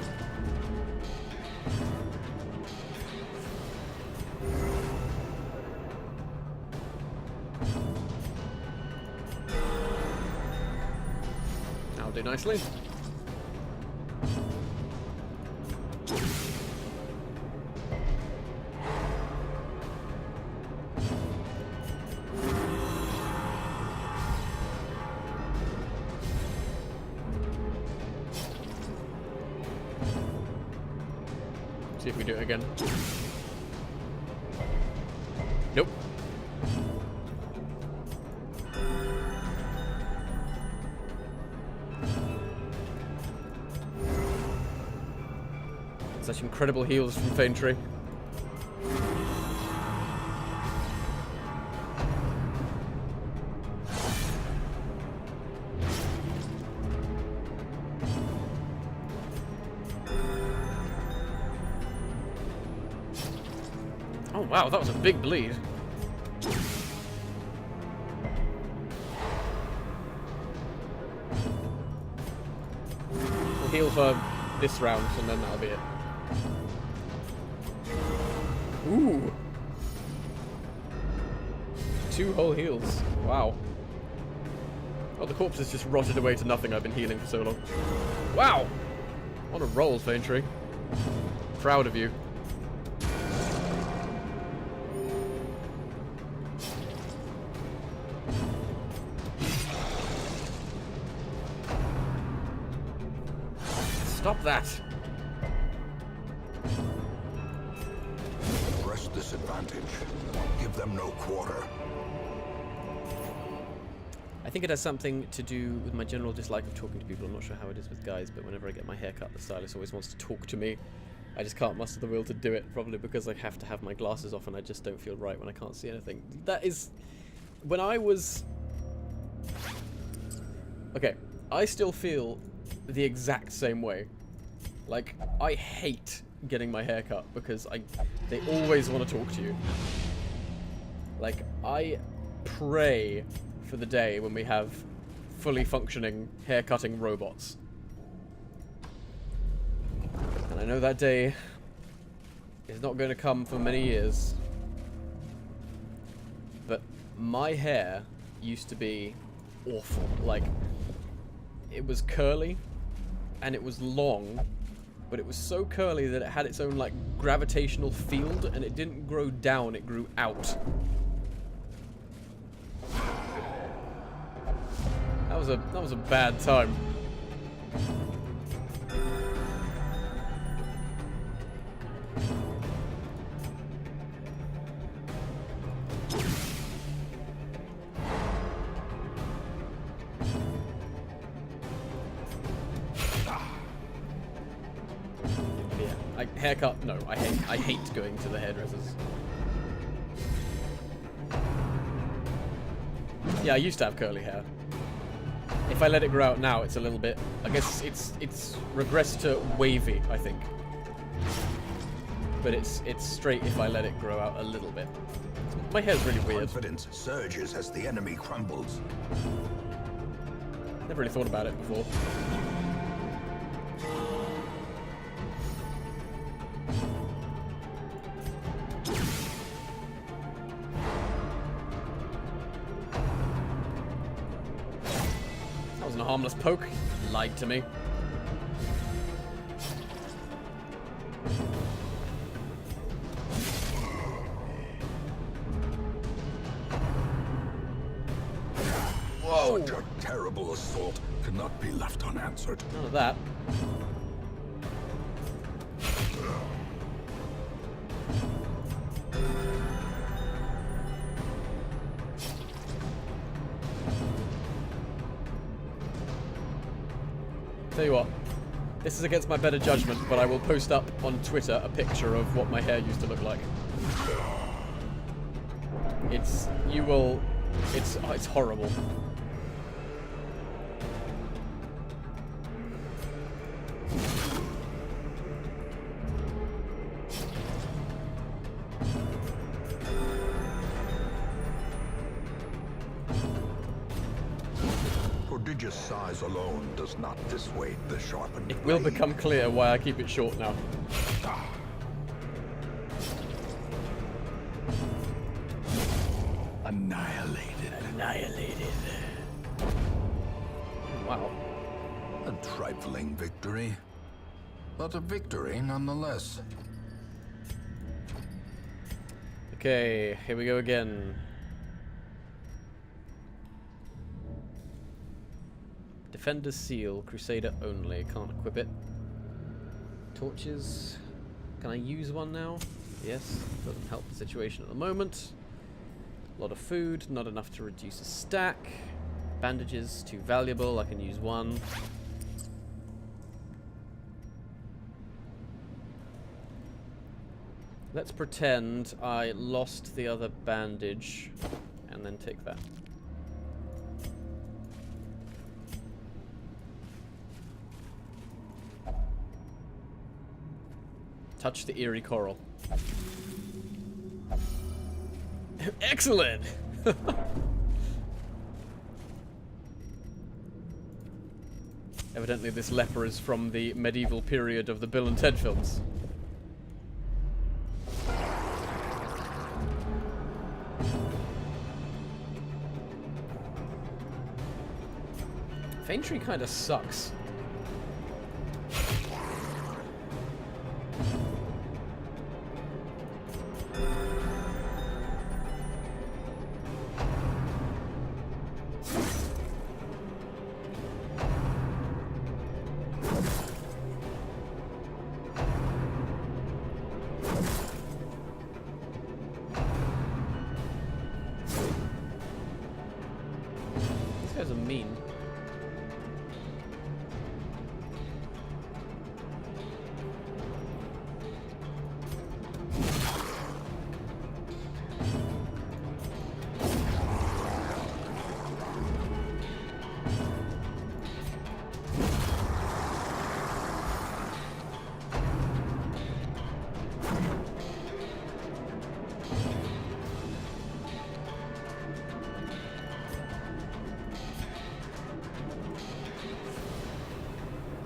That'll do nicely. See if we do it again. Nope. Such incredible heals from Faintree. Oh wow, that was a big bleed. We'll heal for this round and then that'll be it. Ooh! 2 whole heals. Wow. Oh, the corpse has just rotted away to nothing. I've been healing for so long. Wow! On a roll, Faintree. Proud of you. Stop that! Press disadvantage. Give them no quarter. I think it has something to do with my general dislike of talking to people. I'm not sure how it is with guys, but whenever I get my hair cut, the stylist always wants to talk to me. I just can't muster the will to do it, probably because I have to have my glasses off and I just don't feel right when I can't see anything. That is... When I was... Okay, I still feel the exact same way. Like, I hate getting my hair cut because they always want to talk to you. Like, I pray for the day when we have fully functioning hair-cutting robots. And I know that day is not going to come for many years. But my hair used to be awful. Like, it was curly and it was long, but it was so curly that it had its own, like, gravitational field, and it didn't grow down, it grew out. That was a bad time. Yeah, haircut. No, I hate going to the hairdressers. Yeah, I used to have curly hair. If I let it grow out now, it's a little bit... I guess it's regressed to wavy, I think. But it's straight if I let it grow out a little bit. My hair's really weird. Confidence surges as the enemy crumbles. Never really thought about it before. That wasn't a harmless poke. He lied to me. Such a terrible assault cannot be left unanswered. None of that. Tell you what, this is against my better judgment, but I will post up on Twitter a picture of what my hair used to look like. It's horrible. Prodigious size alone does not dissuade the sharpened It will blade. become clear why I keep it short now. Annihilated. Annihilated. Wow. A trifling victory, but a victory nonetheless. Okay, here we go again. Defender Seal, Crusader only. Can't equip it. Torches. Can I use one now? Yes. Doesn't help the situation at the moment. A lot of food, not enough to reduce a stack. Bandages, too valuable. I can use one. Let's pretend I lost the other bandage and then take that. Touch the eerie coral. Excellent! Evidently this leper is from the medieval period of the Bill and Ted films. Faintree kinda sucks. These guys are mean.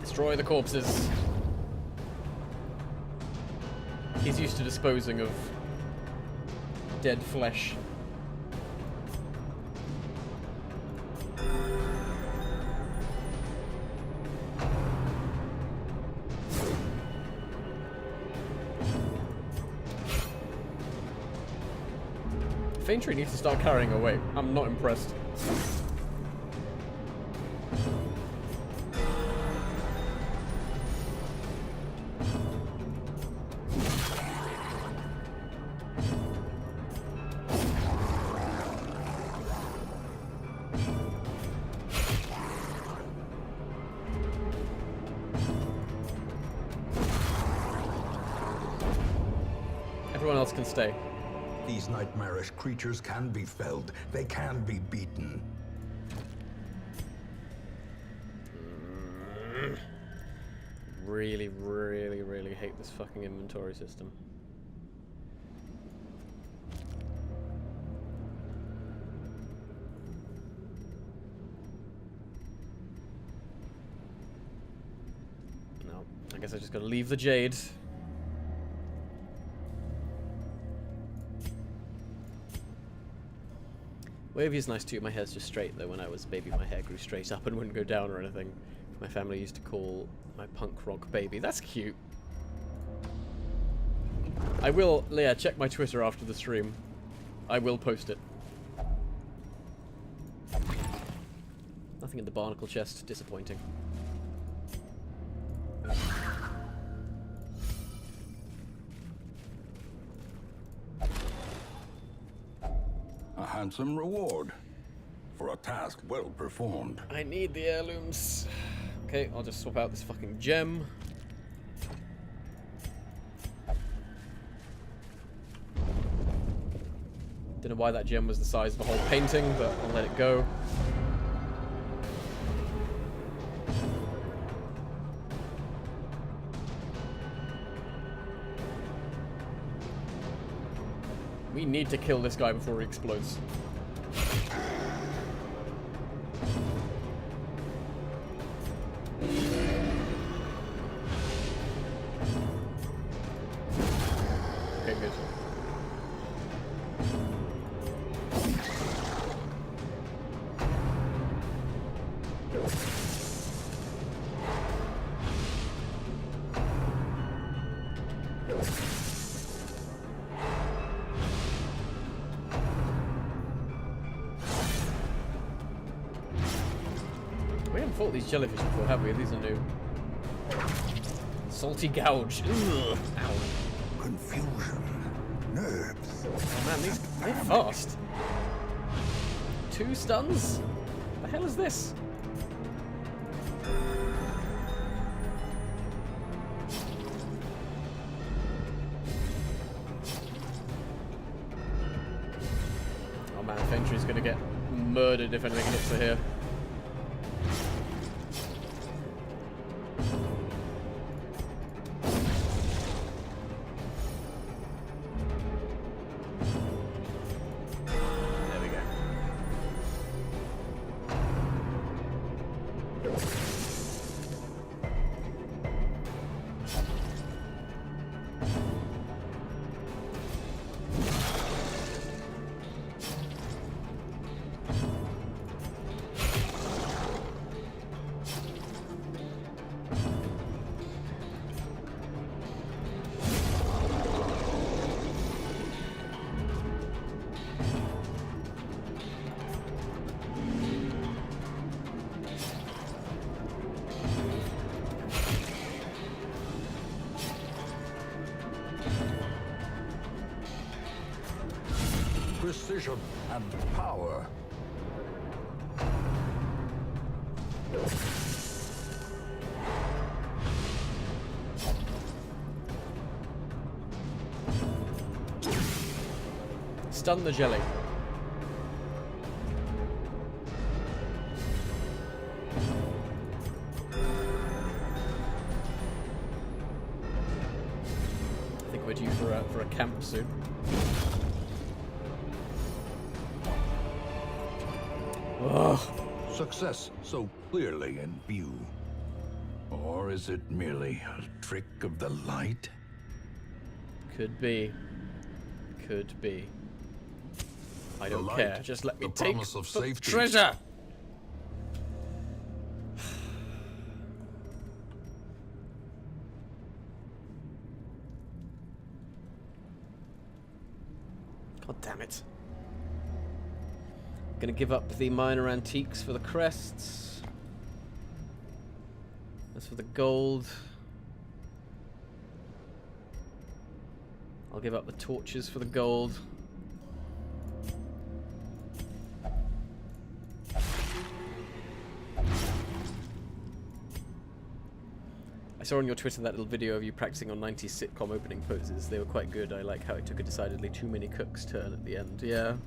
Destroy the corpses. He's used to disposing of dead flesh. Faintree needs to start carrying a weight. I'm not impressed. Everyone else can stay. These nightmarish creatures can be felled. They can be beaten. really, really, really hate this fucking inventory system. No, I guess I just gotta leave the jade. Wavy is nice too. My hair's just straight though. When I was a baby, my hair grew straight up and wouldn't go down or anything. My family used to call my punk rock baby. That's cute. I will, Leah, check my Twitter after the stream. I will post it. Nothing in the barnacle chest. Disappointing. A handsome reward for a task well performed. I need the heirlooms. Okay, I'll just swap out this fucking gem. Don't know why that gem was the size of a whole painting, but I'll let it go. We need to kill this guy before he explodes. Okay, good. We haven't fought these jellyfish before, have we? These are new. Salty gouge. Ugh. Ow. Confusion. Nerves. Oh man, they're fast. 2 stuns? The hell is this? Oh man, Fentry's gonna get murdered if anything hits her here. There we go. Precision and power. Stun the jelly. I think we're due for a camp soon. Ugh. Success so clearly in view. Or is it merely a trick of the light? Could be. Could be. I The don't light, care. Just let me the take promise of the safety. treasure. God damn it. Gonna give up the minor antiques for the crests. As for the gold, I'll give up the torches for the gold. I saw on your Twitter that little video of you practicing on 90s sitcom opening poses. They were quite good. I like how it took a decidedly too many cooks turn at the end. Yeah.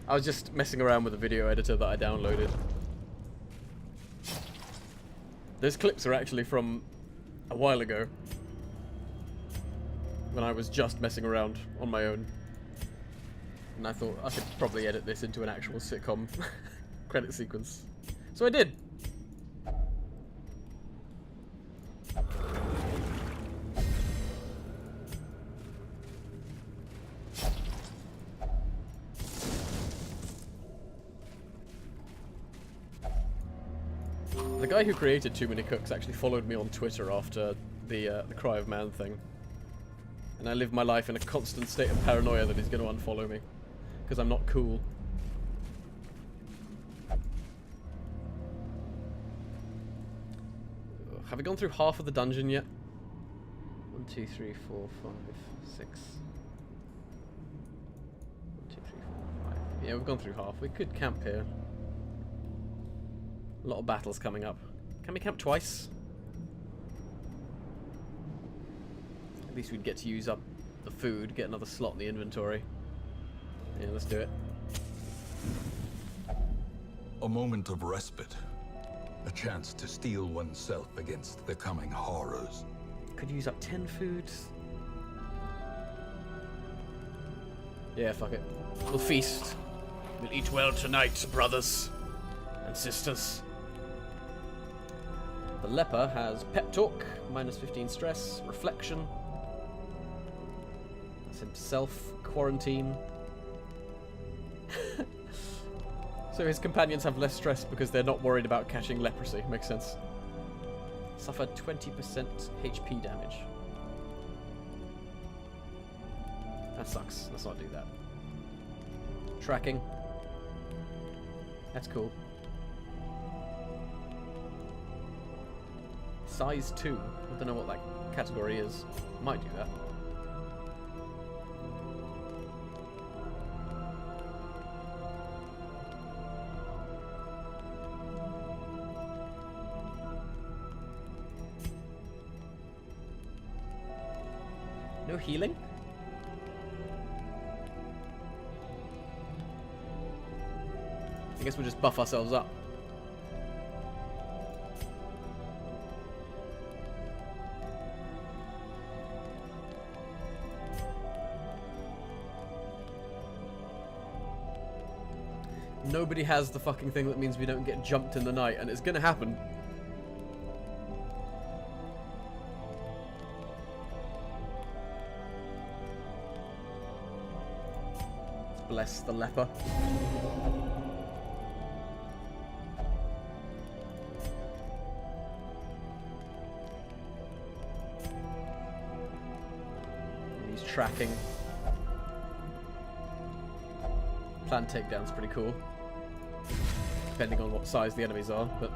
I was just messing around with a video editor that I downloaded. Those clips are actually from a while ago. When I was just messing around on my own. And I thought I could probably edit this into an actual sitcom credit sequence. So I did. The guy who created Too Many Cooks actually followed me on Twitter after the Cry of Man thing. And I live my life in a constant state of paranoia that he's going to unfollow me. Because I'm not cool. Have we gone through half of the dungeon yet? 1, 2, 3, 4, 5, 6. 1, 2, 3, 4, 5. Yeah, we've gone through half. We could camp here. A lot of battles coming up. Can we camp twice? At least we'd get to use up the food, get another slot in the inventory. Yeah, let's do it. A moment of respite. A chance to steel oneself against the coming horrors. Could use up 10 foods. Yeah, fuck it. We'll feast. We'll eat well tonight, brothers and sisters. The leper has pep talk, minus 15 stress, reflection. That's himself, quarantine. So his companions have less stress because they're not worried about catching leprosy. Makes sense. Suffer 20% HP damage. That sucks. Let's not do that. Tracking. That's cool. Size 2. I don't know what that category is. Might do that. No healing? I guess we'll just buff ourselves up. Nobody has the fucking thing that means we don't get jumped in the night, and it's gonna happen. Bless the leper. He's tracking. Plan takedown's pretty cool. Depending on what size the enemies are, but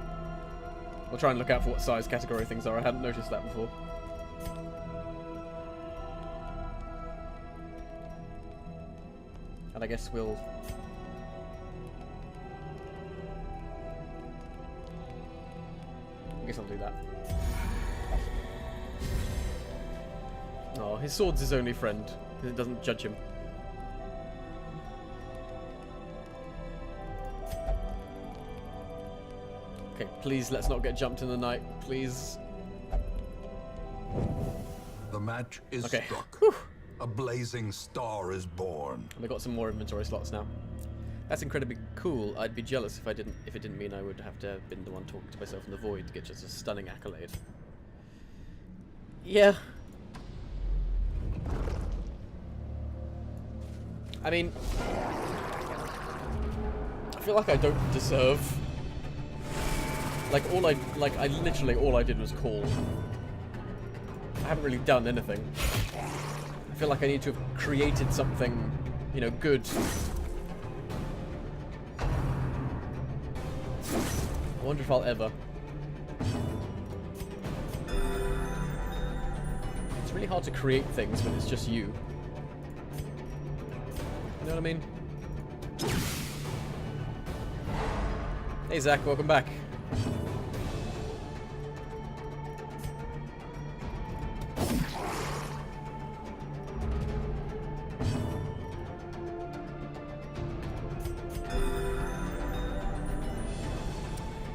we'll try and look out for what size category things are. I hadn't noticed that before. And I guess we'll... I guess I'll do that. Oh, his sword's his only friend, because it doesn't judge him. Okay, please let's not get jumped in the night, please. The match is Okay. struck. A blazing star is born. We got some more inventory slots now. That's incredibly cool. I'd be jealous if it didn't mean I would have to have been the one talking to myself in the void to get just a stunning accolade. Yeah. I mean, I feel like I don't deserve. I literally all I did was call. I haven't really done anything. I feel like I need to have created something, you know, good. I wonder if I'll ever. It's really hard to create things when it's just you. You know what I mean? Hey Zach, welcome back.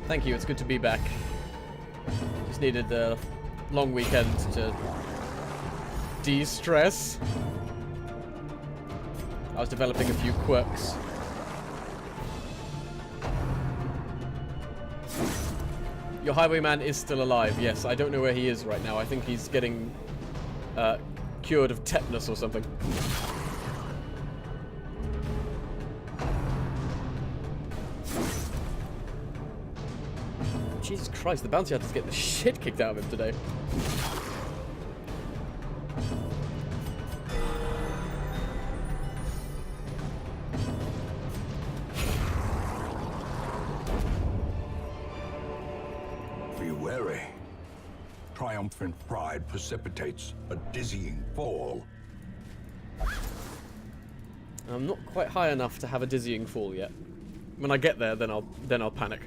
Thank you, it's good to be back. Just needed long weekend to de-stress. I was developing a few quirks. Your highwayman is still alive, yes. I don't know where he is right now. I think he's getting cured of tetanus or something. Jesus Christ, the bounty hunter's getting the shit kicked out of him today. Be wary. Triumphant pride precipitates a dizzying fall. I'm not quite high enough to have a dizzying fall yet. When I get there, then I'll panic.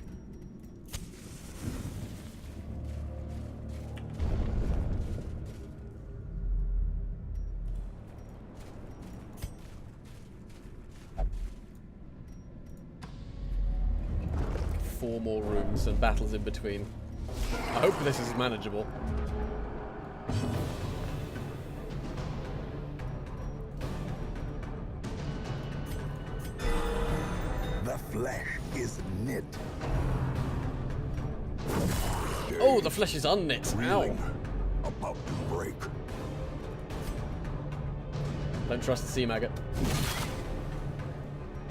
Four more rooms and battles in between. I hope this is manageable. The flesh is knit. Oh, the flesh is unknit. Ow. Reeling, about to break. Don't trust the sea maggot.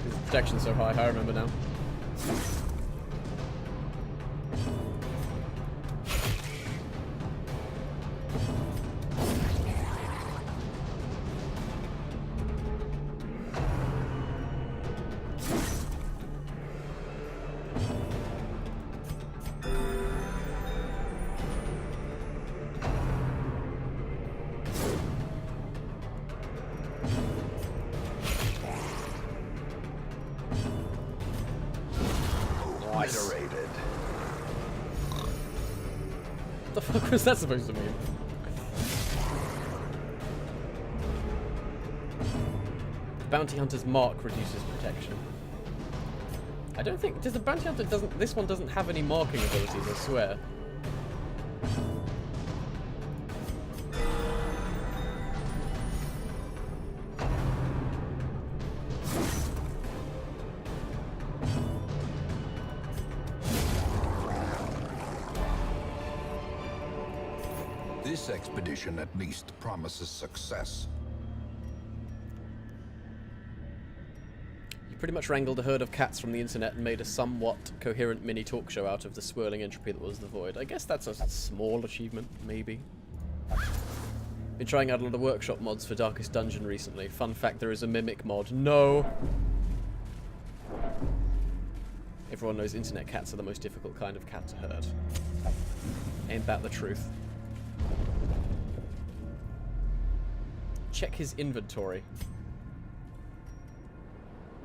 His protection's so high, I remember now. Obliterated. What the fuck was that supposed to mean? Bounty Hunter's mark reduces protection. I don't think... Does the Bounty Hunter doesn't... This one doesn't have any marking abilities, I swear. This expedition at least promises success. You pretty much wrangled a herd of cats from the internet and made a somewhat coherent mini talk show out of the swirling entropy that was the void. I guess that's a small achievement, maybe. Been trying out a lot of workshop mods for Darkest Dungeon recently. Fun fact, there is a mimic mod. No! Everyone knows internet cats are the most difficult kind of cat to herd. Ain't that the truth? Check his inventory.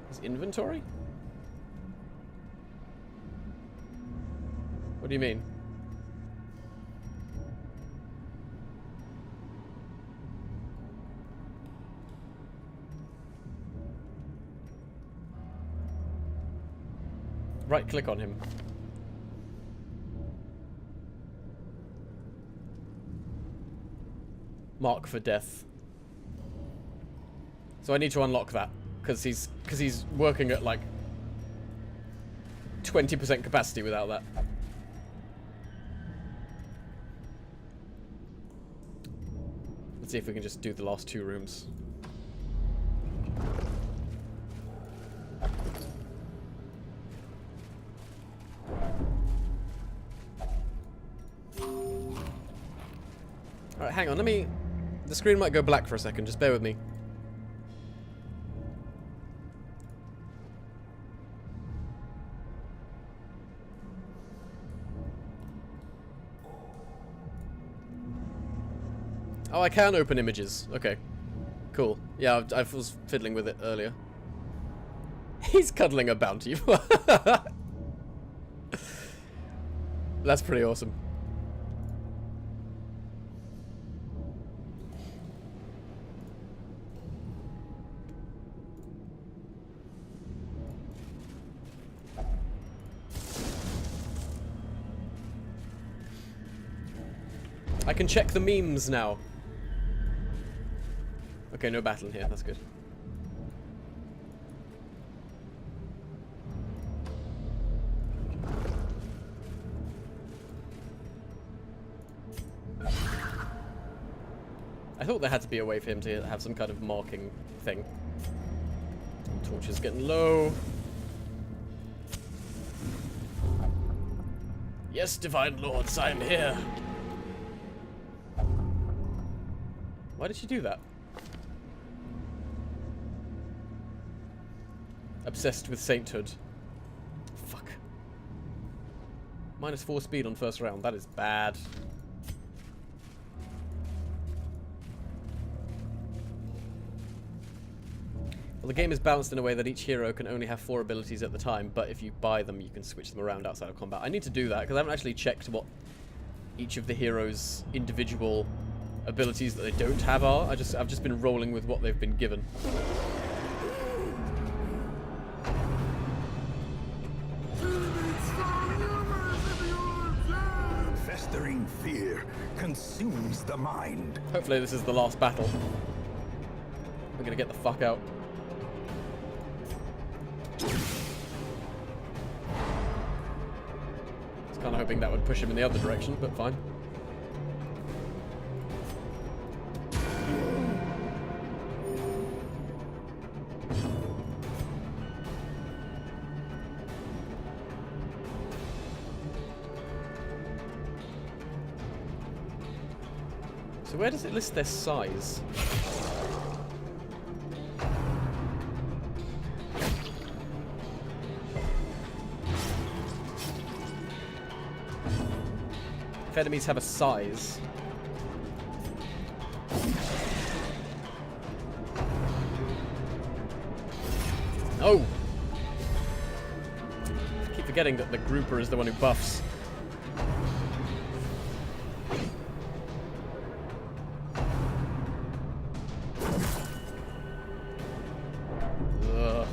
His inventory? What do you mean? Right click on him. Mark for death. So I need to unlock that because he's working at like 20% capacity without that. Let's see if we can just do the last two rooms. Alright, hang on, the screen might go black for a second, just bear with me. Oh, I can open images. Okay. Cool. Yeah, I was fiddling with it earlier. He's cuddling a bounty. That's pretty awesome. can check the memes now. Okay, no battle in here. That's good. I thought there had to be a way for him to have some kind of marking thing. Torch is getting low. Yes, divine lords, I am here. Why did she do that? Obsessed with sainthood. Fuck. -4 speed on first round. That is bad. Well, the game is balanced in a way that each hero can only have 4 abilities at the time, but if you buy them, you can switch them around outside of combat. I need to do that, because I haven't actually checked what each of the heroes' individual abilities that they don't have are. I've just been rolling with what they've been given. Festering fear consumes the mind. Hopefully this is the last battle. We're gonna get the fuck out. I was kind of hoping that would push him in the other direction, but fine. So where does it list their size? If enemies have a size. Oh! I keep forgetting that the grouper is the one who buffs. Ugh.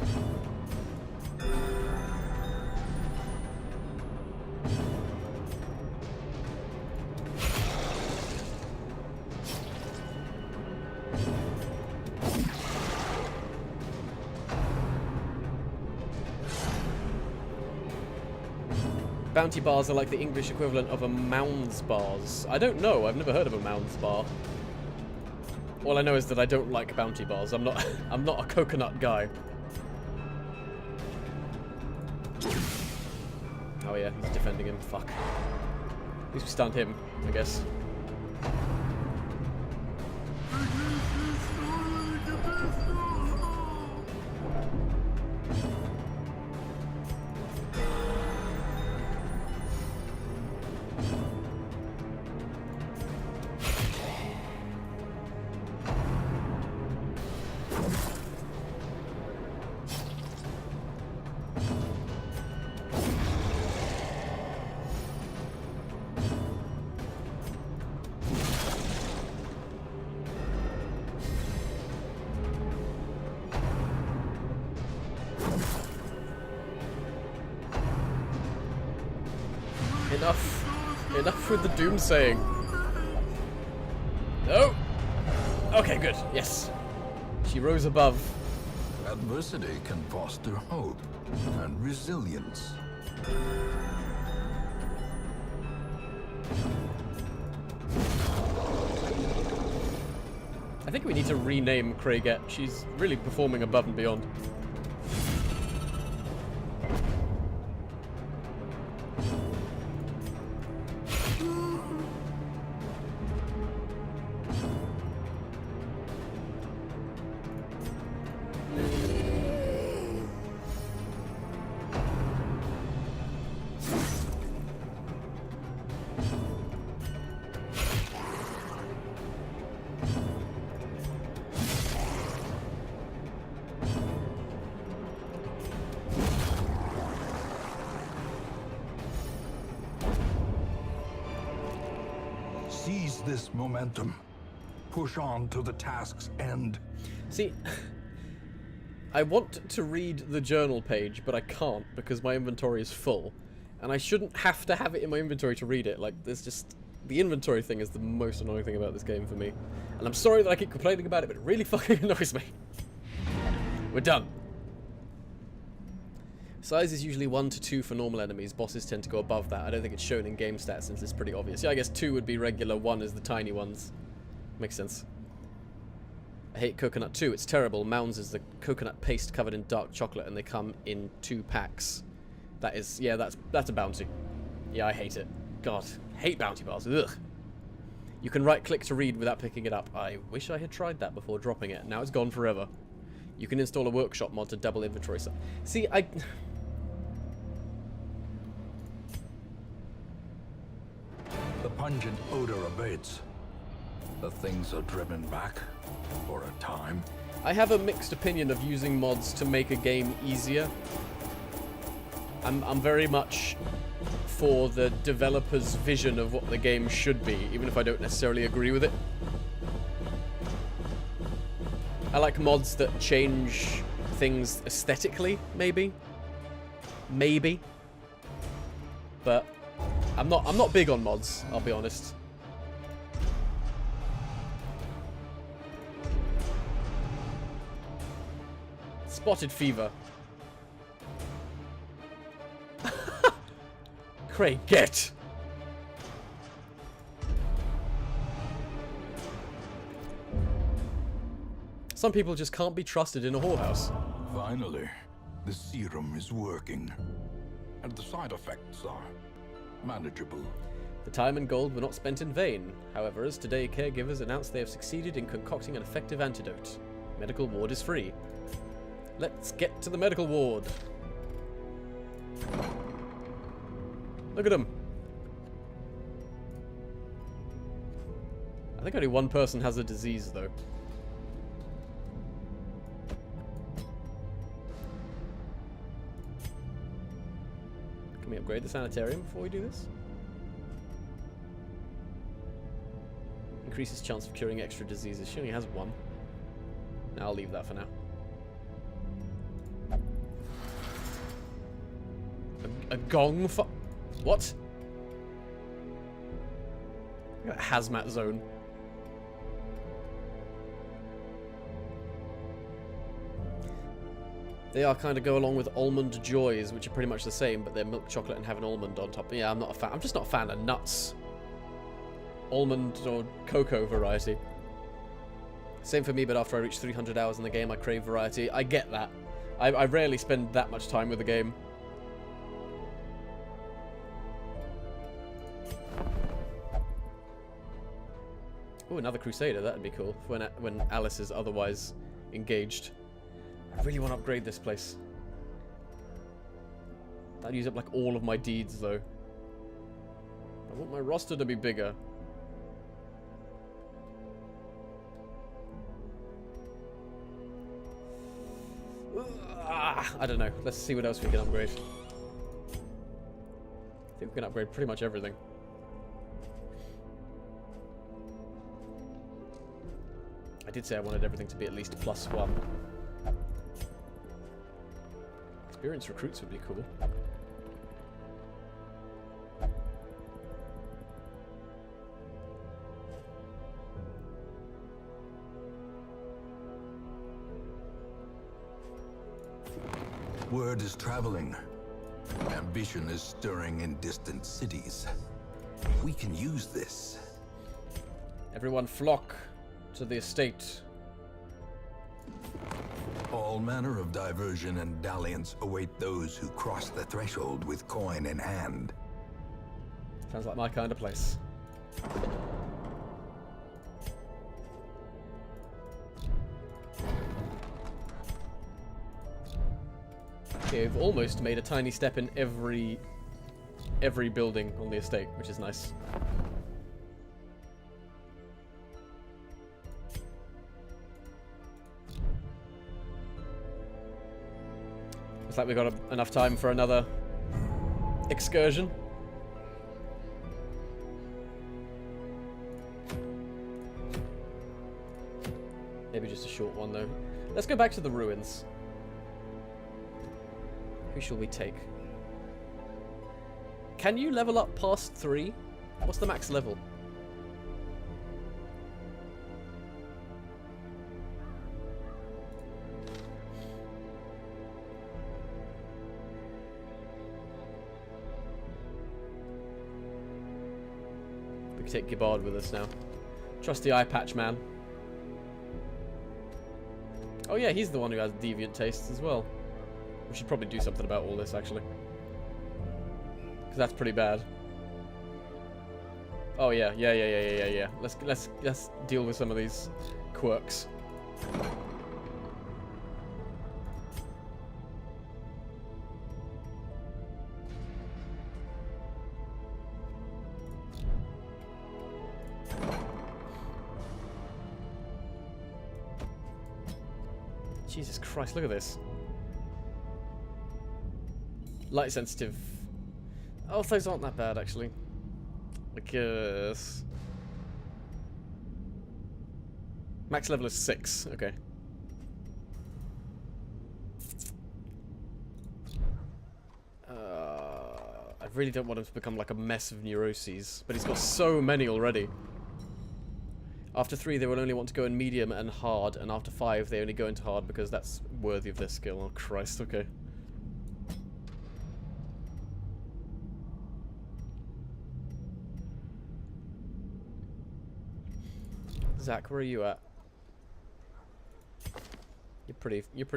Bounty bars are like the English equivalent of a Mounds bars. I don't know. I've never heard of a Mounds bar. All I know is that I don't like bounty bars. I'm not a coconut guy. Oh yeah, he's defending him. Fuck. At least we stunned him, I guess. Enough with the doomsaying. No! Okay, good. Yes. She rose above. Adversity can foster hope and resilience. I think we need to rename Kraigette. She's really performing above and beyond. Seize this momentum. Push on to the task's end. See, I want to read the journal page, but I can't because my inventory is full. And I shouldn't have to have it in my inventory to read it. Like, there's just... The inventory thing is the most annoying thing about this game for me. And I'm sorry that I keep complaining about it, but it really fucking annoys me. We're done. Size is usually 1 to 2 for normal enemies. Bosses tend to go above that. I don't think it's shown in game stats since it's pretty obvious. Yeah, I guess 2 would be regular, 1 is the tiny ones. Makes sense. I hate coconut too. It's terrible. Mounds is the coconut paste covered in dark chocolate, and they come in 2 packs. That is, yeah, that's a bounty. Yeah, I hate it. God, hate bounty bars. Ugh. You can right-click to read without picking it up. I wish I had tried that before dropping it. Now it's gone forever. You can install a workshop mod to double inventory size. See, The pungent odor abates. The things are driven back for a time. I have a mixed opinion of using mods to make a game easier. I'm very much for the developer's vision of what the game should be, even if I don't necessarily agree with it. I like mods that change things aesthetically, maybe. Maybe. But I'm not big on mods, I'll be honest. Spotted fever. Craig, get! Some people just can't be trusted in a whorehouse. Finally, the serum is working. And the side effects are manageable. The time and gold were not spent in vain. However, as today caregivers announced they have succeeded in concocting an effective antidote. Medical ward is free. Let's get to the medical ward. Look at him. I think only one person has a disease, though. Can we upgrade the sanitarium before we do this? Increases chance of curing extra diseases. She only has one. Now I'll leave that for now. A gong for... What? Look at that hazmat zone. They are kind of go along with almond joys, which are pretty much the same, but they're milk chocolate and have an almond on top. Yeah, I'm not a fan. I'm just not a fan of nuts. Almond or cocoa variety. Same for me, but after I reach 300 hours in the game, I crave variety. I get that. I rarely spend that much time with the game. Oh, another Crusader. That'd be cool when Alice is otherwise engaged. I really want to upgrade this place. That'd use up like all of my deeds, though. I want my roster to be bigger. I don't know. Let's see what else we can upgrade. I think we can upgrade pretty much everything. I did say I wanted everything to be at least +1. Experienced recruits would be cool. Word is traveling. Ambition is stirring in distant cities. We can use this. Everyone flock to the estate. All manner of diversion and dalliance await those who cross the threshold with coin in hand. Sounds like my kind of place. Okay, we've almost made a tiny step in every building on the estate, which is nice. Looks like we've got enough time for another excursion. Maybe just a short one, though. Let's go back to the ruins. Who shall we take? Can you level up past 3? What's the max level? We can take Gibbard with us now. Trusty eye patch man. Oh yeah, he's the one who has deviant tastes as well. We should probably do something about all this, actually. Because that's pretty bad. Oh yeah. Let's deal with some of these quirks. Jesus Christ, look at this. Light sensitive. Oh, those aren't that bad, actually. I guess. Max level is 6. Okay. I really don't want him to become like a mess of neuroses, but he's got so many already. After 3, they will only want to go in medium and hard, and after 5, they only go into hard because that's worthy of their skill. Oh, Christ, okay. Zach, where are you at?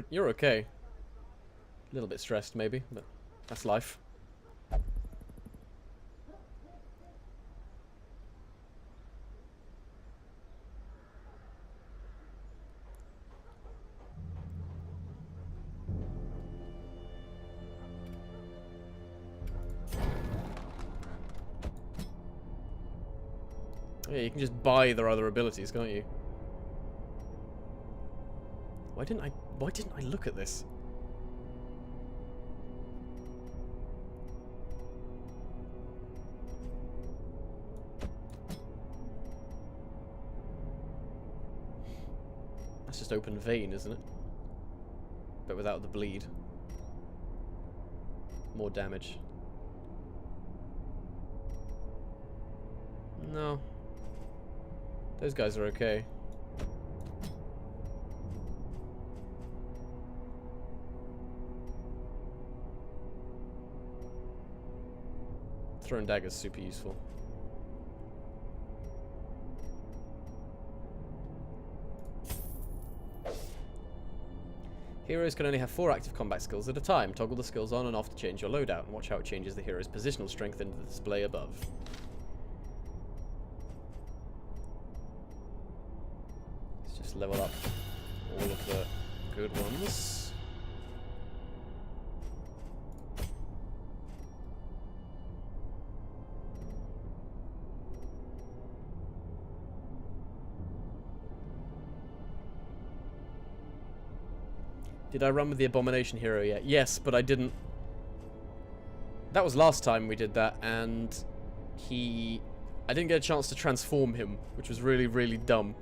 You're okay. A little bit stressed, maybe, but that's life. Yeah, you can just buy their other abilities, can't you? Why didn't I look at this? That's just open vein, isn't it? But without the bleed. More damage. No. Those guys are okay. Throwing daggers super useful. Heroes can only have 4 active combat skills at a time. Toggle the skills on and off to change your loadout, and watch how it changes the hero's positional strength in the display above. Let's just level up all of the good ones. Did I run with the Abomination hero yet? Yes, but I didn't. That was last time we did that, and I didn't get a chance to transform him, which was really, really dumb.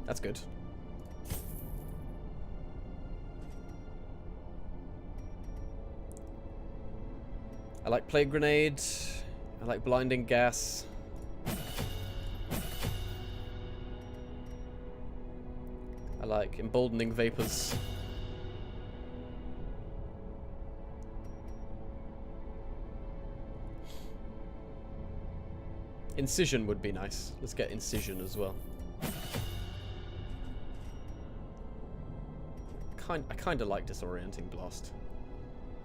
That's good. I like Plague Grenade. I like Blinding Gas. I like Emboldening Vapors. Incision would be nice. Let's get Incision as well. I kind of like Disorienting Blast.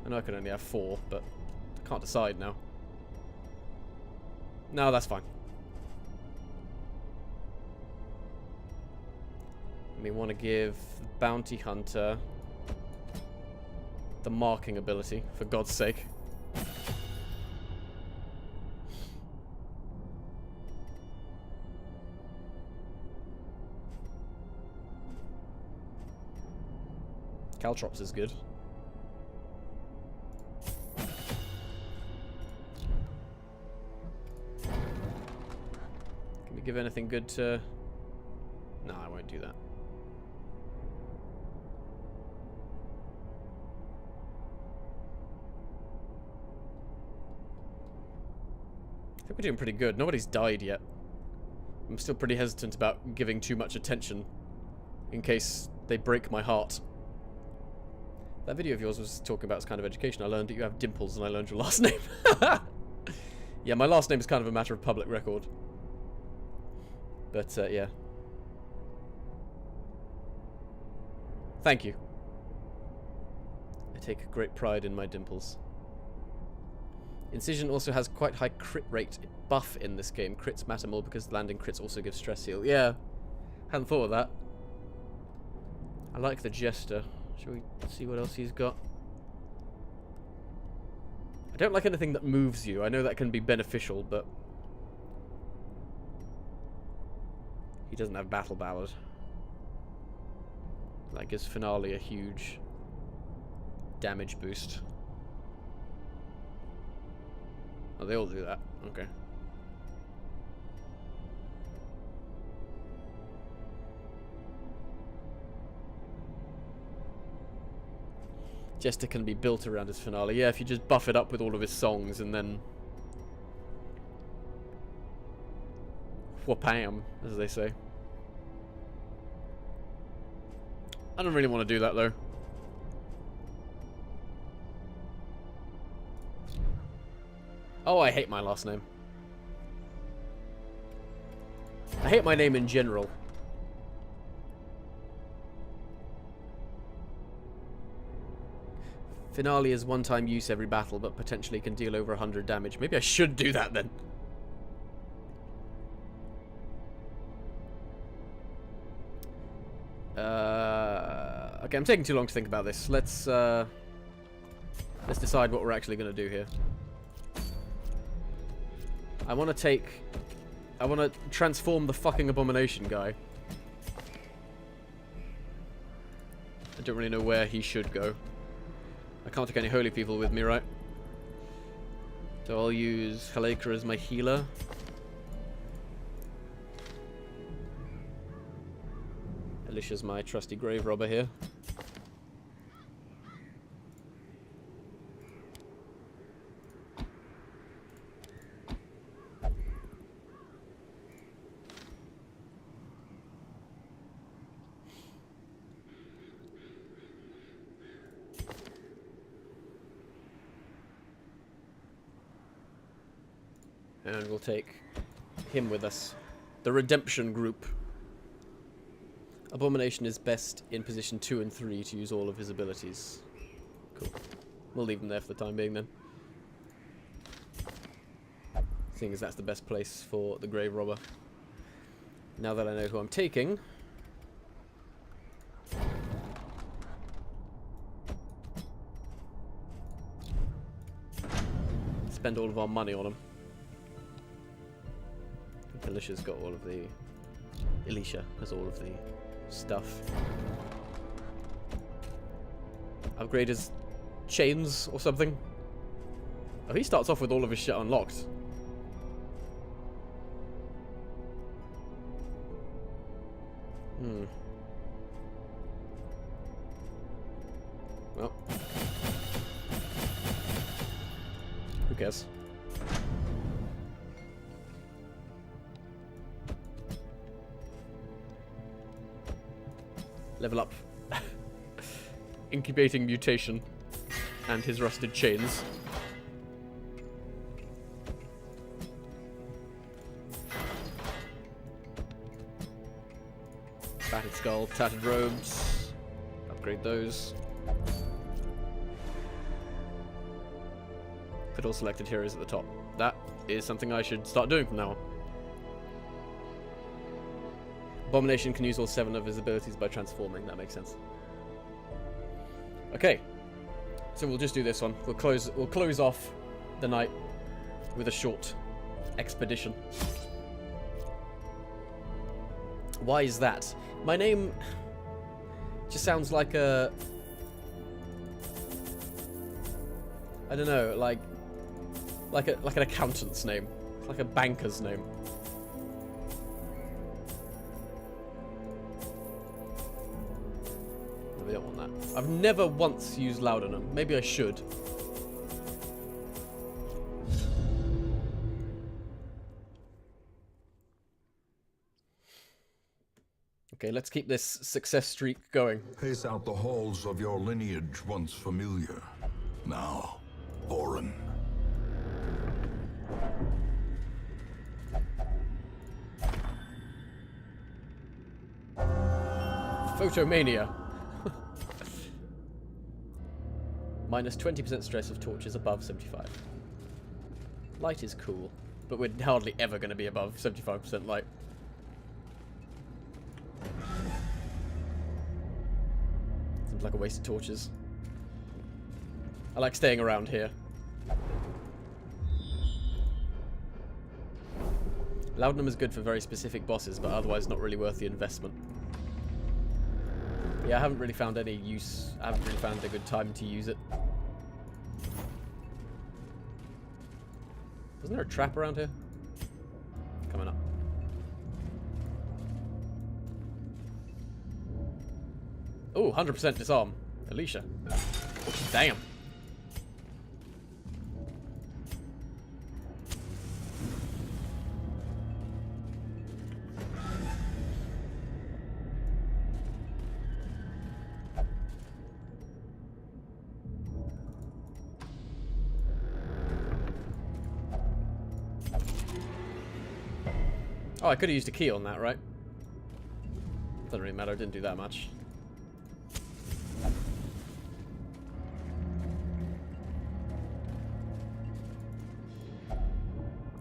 I know I can only have 4, but I can't decide now. No, that's fine. We want to give Bounty Hunter the marking ability, for God's sake. Caltrops is good. Can we give anything good to... No, I won't do that. I think we're doing pretty good. Nobody's died yet. I'm still pretty hesitant about giving too much attention in case they break my heart. That video of yours was talking about kind of education. I learned that you have dimples and I learned your last name. Yeah, my last name is kind of a matter of public record. But, yeah. Thank you. I take great pride in my dimples. Incision also has quite high crit rate buff in this game. Crits matter more because landing crits also give stress heal. Yeah, hadn't thought of that. I like the Jester. Shall we see what else he's got? I don't like anything that moves you. I know that can be beneficial, but... he doesn't have Battle Ballad. That gives Finale a huge damage boost. Oh, they all do that. Okay. Jester can be built around his Finale. Yeah, if you just buff it up with all of his songs and then... whapam, as they say. I don't really want to do that, though. Oh, I hate my last name. I hate my name in general. Finale is one-time use every battle, but potentially can deal over 100 damage. Maybe I should do that then. Okay, I'm taking too long to think about this. Let's decide what we're actually going to do here. I want to transform the fucking Abomination guy. I don't really know where he should go. I can't take any holy people with me, right? So I'll use Halakha as my healer. Alicia's my trusty grave robber here. And we'll take him with us. The Redemption Group. Abomination is best in position 2 and 3 to use all of his abilities. Cool. We'll leave him there for the time being then. Seeing as that's the best place for the Grave Robber. Now that I know who I'm taking... spend all of our money on him. Alicia's got all of the... Alicia has all of the stuff. Upgrade his chains or something. Oh, he starts off with all of his shit unlocked. Well. Who cares? Level up. Incubating mutation. And his rusted chains. Battered skull, tattered robes. Upgrade those. Put all selected heroes at the top. That is something I should start doing from now on. Abomination can use all 7 of his abilities by transforming. That makes sense. Okay, so we'll just do this one. We'll close off the night with a short expedition. Why is that? My name just sounds like a... I don't know, like an accountant's name. It's like a banker's name. We don't want that. I've never once used Laudanum. Maybe I should. Okay, let's keep this success streak going. Pace out the halls of your lineage once familiar. Now, foreign. Photomania. Minus 20% stress of torches above 75. Light is cool, but we're hardly ever going to be above 75% light. Seems like a waste of torches. I like staying around here. Laudanum is good for very specific bosses, but otherwise not really worth the investment. Yeah, I haven't really found any use. I haven't really found a good time to use it. Wasn't there a trap around here? Coming up. Oh, 100% disarm. Alicia. Damn. Oh, I could have used a key on that, right? Doesn't really matter, it didn't do that much.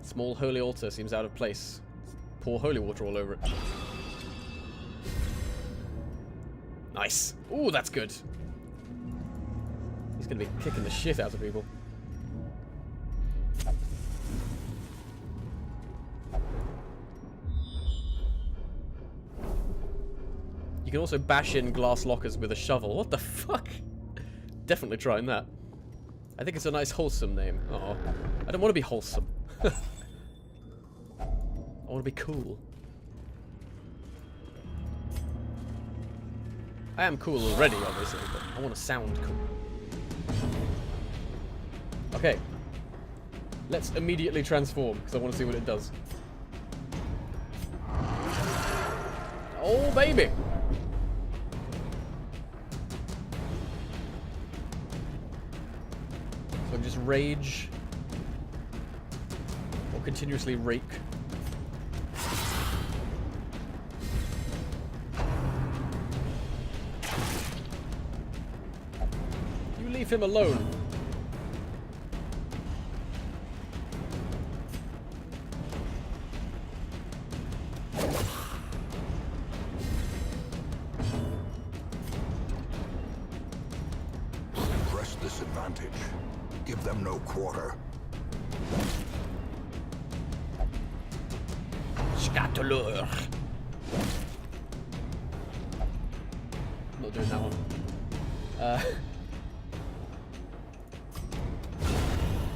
Small holy altar seems out of place. Pour holy water all over it. Nice. Ooh, that's good. He's gonna be kicking the shit out of people. You can also bash in glass lockers with a shovel. What the fuck? Definitely trying that. I think it's a nice wholesome name. Oh, I don't want to be wholesome. I want to be cool. I am cool already, obviously, but I want to sound cool. Okay. Let's immediately transform, because I want to see what it does. Oh, baby! So I can just rage. Or continuously rake. You leave him alone. Press this advantage. Give them no quarter. Scatoleur. Not doing that one.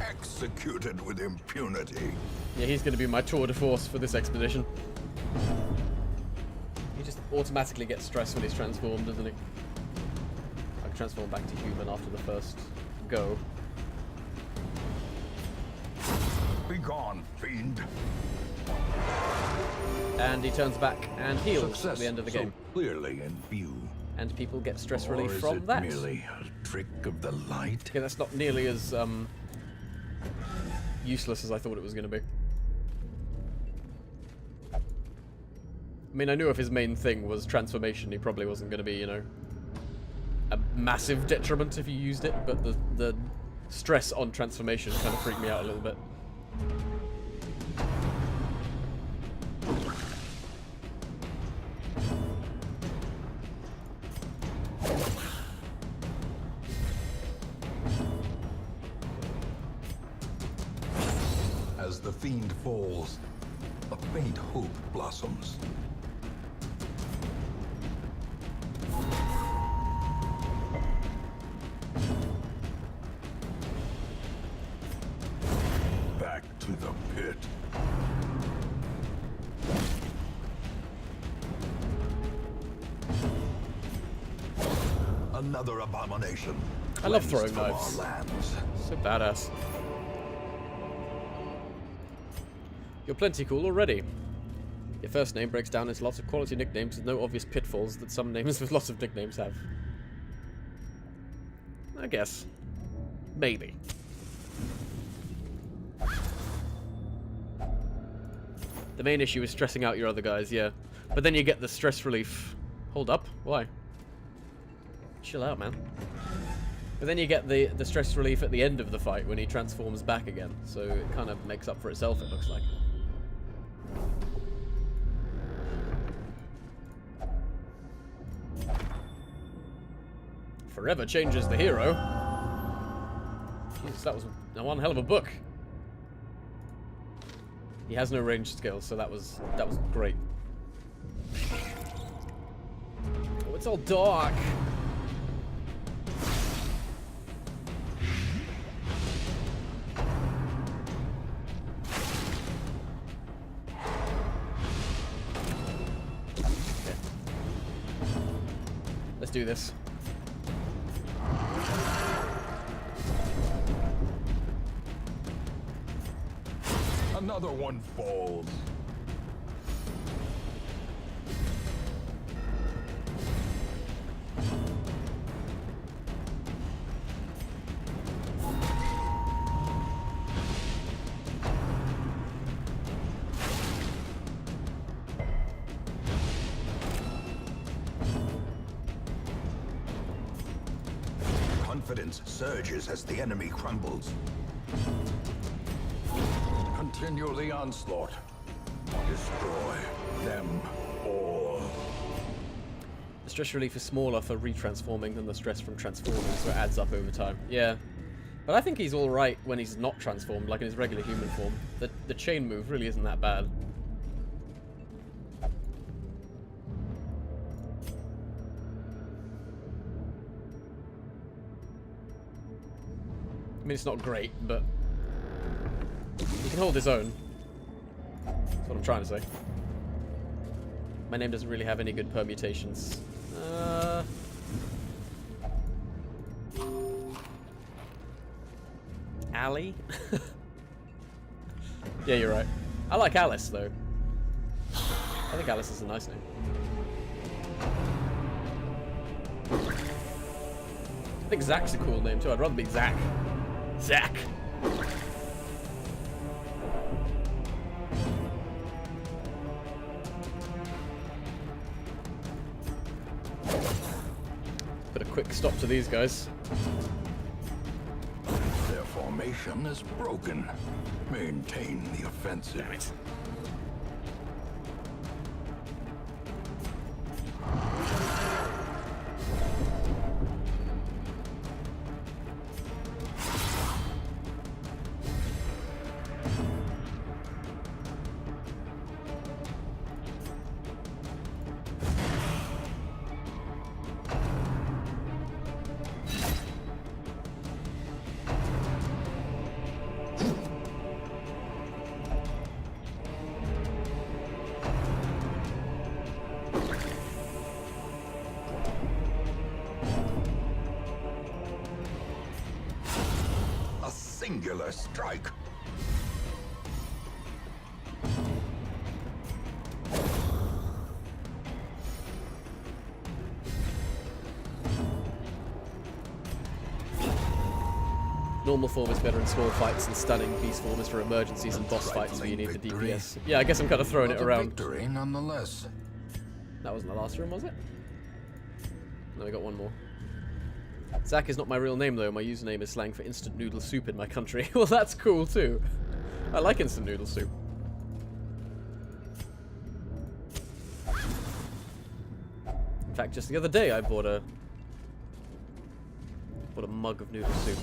Executed with impunity. Yeah, he's going to be my tour de force for this expedition. He just automatically gets stressed when he's transformed, doesn't he? I can transform back to human after the first go. Be gone, fiend. And he turns back and heals Success at the end of the so game. clearly in view. And people get stress Or relief is from it that. merely a trick of the light? Okay, that's not nearly as useless as I thought it was going to be. I mean, I knew if his main thing was transformation, he probably wasn't going to be, you know, a massive detriment if you used it, but the stress on transformation kind of freaked me out a little bit. As the fiend falls, a faint hope blossoms. Back to the pit. Another abomination. I love cleansed throwing from knives. our lands. So badass. You're plenty cool already. Your first name breaks down into lots of quality nicknames with no obvious pitfalls that some names with lots of nicknames have. I guess. Maybe. The main issue is stressing out your other guys, yeah. But then you get the stress relief. Hold up. Why? Chill out, man. But then you get the stress relief at the end of the fight when he transforms back again. So it kind of makes up for itself, it looks like. Forever changes the hero. Jesus, that was one hell of a book. He has no ranged skills, so that was great. Oh, it's all dark. Okay. Let's do this. Another one falls. Confidence surges as the enemy crumbles. Continue the onslaught. Destroy them all. The stress relief is smaller for retransforming than the stress from transforming, so it adds up over time. Yeah. But I think he's alright when he's not transformed, like in his regular human form. The chain move really isn't that bad. I mean, it's not great, but he can hold his own. That's what I'm trying to say. My name doesn't really have any good permutations. Allie? Yeah, you're right. I like Alice, though. I think Alice is a nice name. I think Zach's a cool name, too. I'd rather be Zach. Zach! Put a quick stop to these guys. Their formation is broken. Maintain the offensive. Damn it. Singular strike. Normal form is better in small fights, and stunning beast form is for emergencies and boss fights where you need the Victory. DPS. Yeah, I guess I'm kind of throwing it But a around. victory nonetheless. That wasn't the last room, was it? No, we got one more. Zach is not my real name, though. My username is slang for instant noodle soup in my country. Well, that's cool, too. I like instant noodle soup. In fact, just the other day, I bought a mug of noodle soup.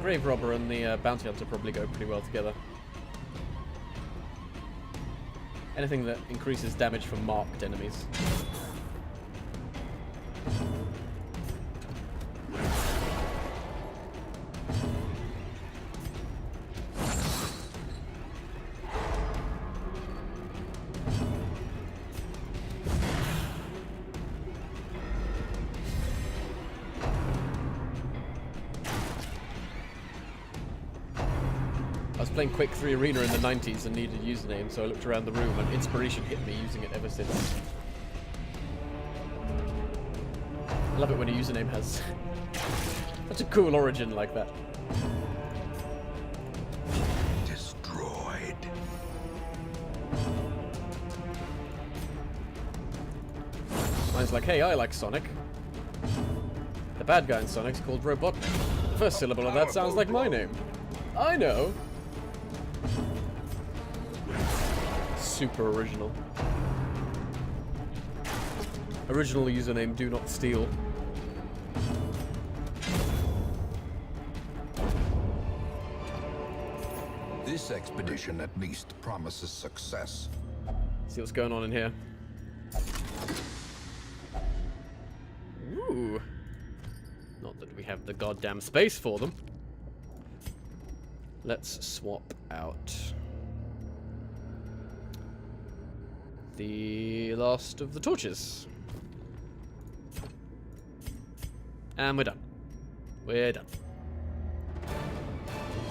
Grave Robber and the Bounty Hunter probably go pretty well together. Anything that increases damage from marked enemies. was playing Quake 3 Arena in the 90s and needed a username, so I looked around the room and inspiration hit me using it ever since. I love it when a username has such a cool origin like that. Destroyed. Mine's like, hey, I like Sonic. The bad guy in Sonic's called Robotnik. The first syllable of that sounds like my name. I know. Super original. Original username, do not steal. This expedition at least promises success. See what's going on in here. Ooh. Not that we have the goddamn space for them. Let's swap out the last of the torches. And we're done. We're done.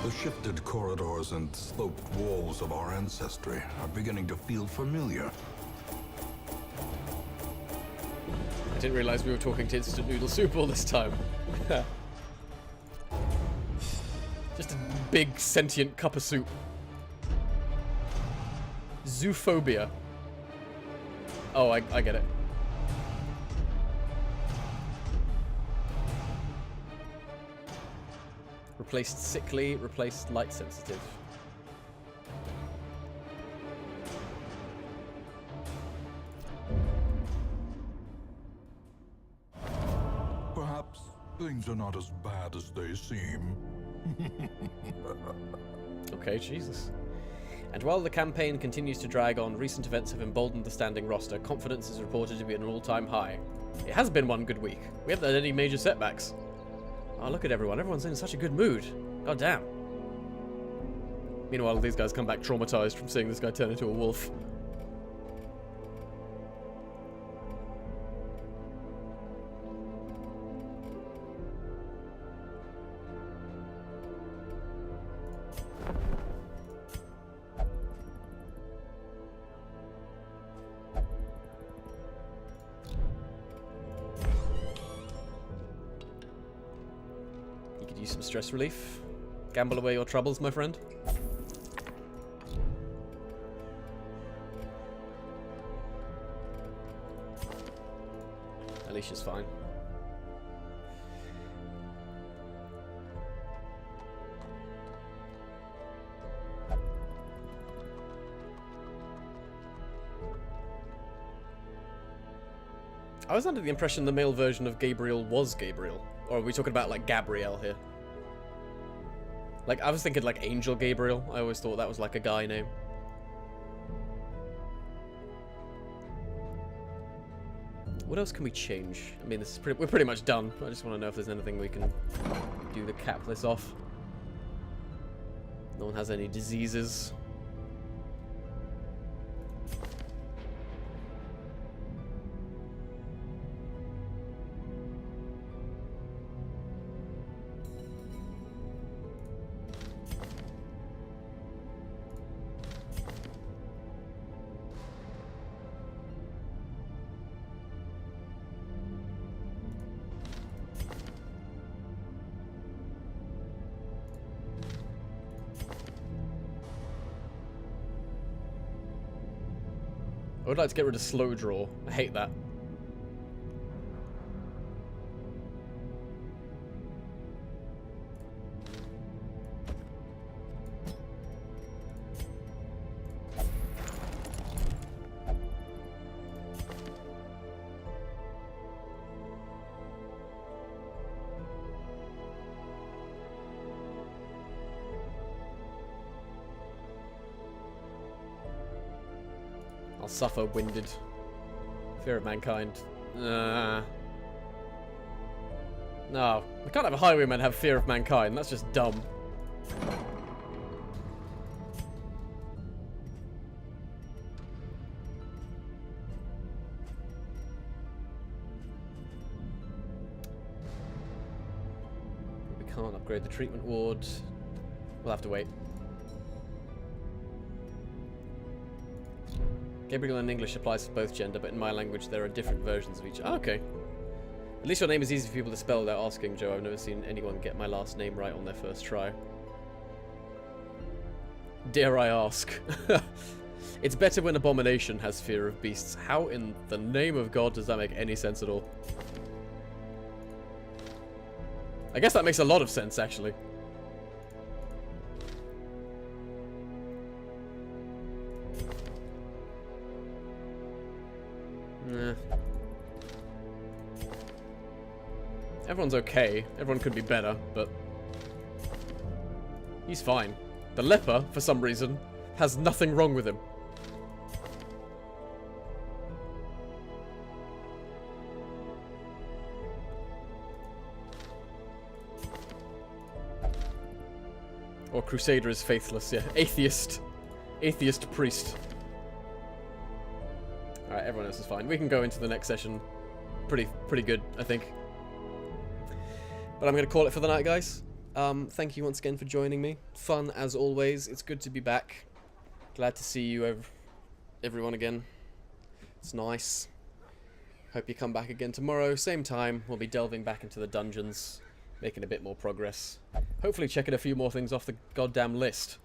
The shifted corridors and sloped walls of our ancestry are beginning to feel familiar. I didn't realize we were talking to instant noodle soup all this time. Just a big sentient cup of soup. Zoophobia. Oh, I get it. Replaced sickly, replaced light sensitive. Perhaps things are not as bad as they seem. Okay, Jesus. And while the campaign continues to drag on, recent events have emboldened the standing roster. Confidence is reported to be at an all-time high. It has been one good week. We haven't had any major setbacks. Oh, look at everyone. Everyone's in such a good mood. God damn. Meanwhile, these guys come back traumatized from seeing this guy turn into a wolf. You could use some stress relief. Gamble away your troubles, my friend. Alicia's fine. I was under the impression the male version of Gabriel was Gabriel. Or are we talking about, like, Gabrielle here? Like, I was thinking, like, Angel Gabriel. I always thought that was, like, a guy name. What else can we change? I mean, we're pretty much done. I just want to know if there's anything we can do to cap this off. No one has any diseases. I would like to get rid of slow draw. I hate that. I'll suffer winded. Fear of mankind. No. We can't have a highwayman have fear of mankind. That's just dumb. We can't upgrade the treatment ward. We'll have to wait. Gabriel in English applies for both gender, but in my language there are different versions of each. Oh, okay. At least your name is easy for people to spell without asking, Joe. I've never seen anyone get my last name right on their first try. Dare I ask? It's better when Abomination has fear of beasts. How in the name of God does that make any sense at all? I guess that makes a lot of sense, actually. Nah. Everyone's okay. Everyone could be better, but he's fine. The leper, for some reason, has nothing wrong with him. Or Crusader is faithless, yeah. Atheist. Atheist priest. Alright, everyone else is fine. We can go into the next session pretty good, I think. But I'm going to call it for the night, guys. Thank you once again for joining me. Fun as always. It's good to be back. Glad to see you, everyone again. It's nice. Hope you come back again tomorrow. Same time. We'll be delving back into the dungeons. Making a bit more progress. Hopefully checking a few more things off the goddamn list.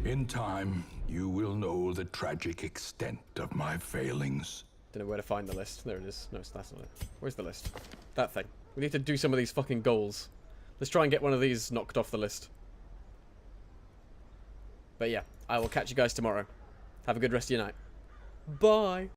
In time, you will know the tragic extent of my failings. Don't know where to find the list. There it is. No, that's not it. Where's the list? That thing. We need to do some of these fucking goals. Let's try and get one of these knocked off the list. But yeah, I will catch you guys tomorrow. Have a good rest of your night. Bye!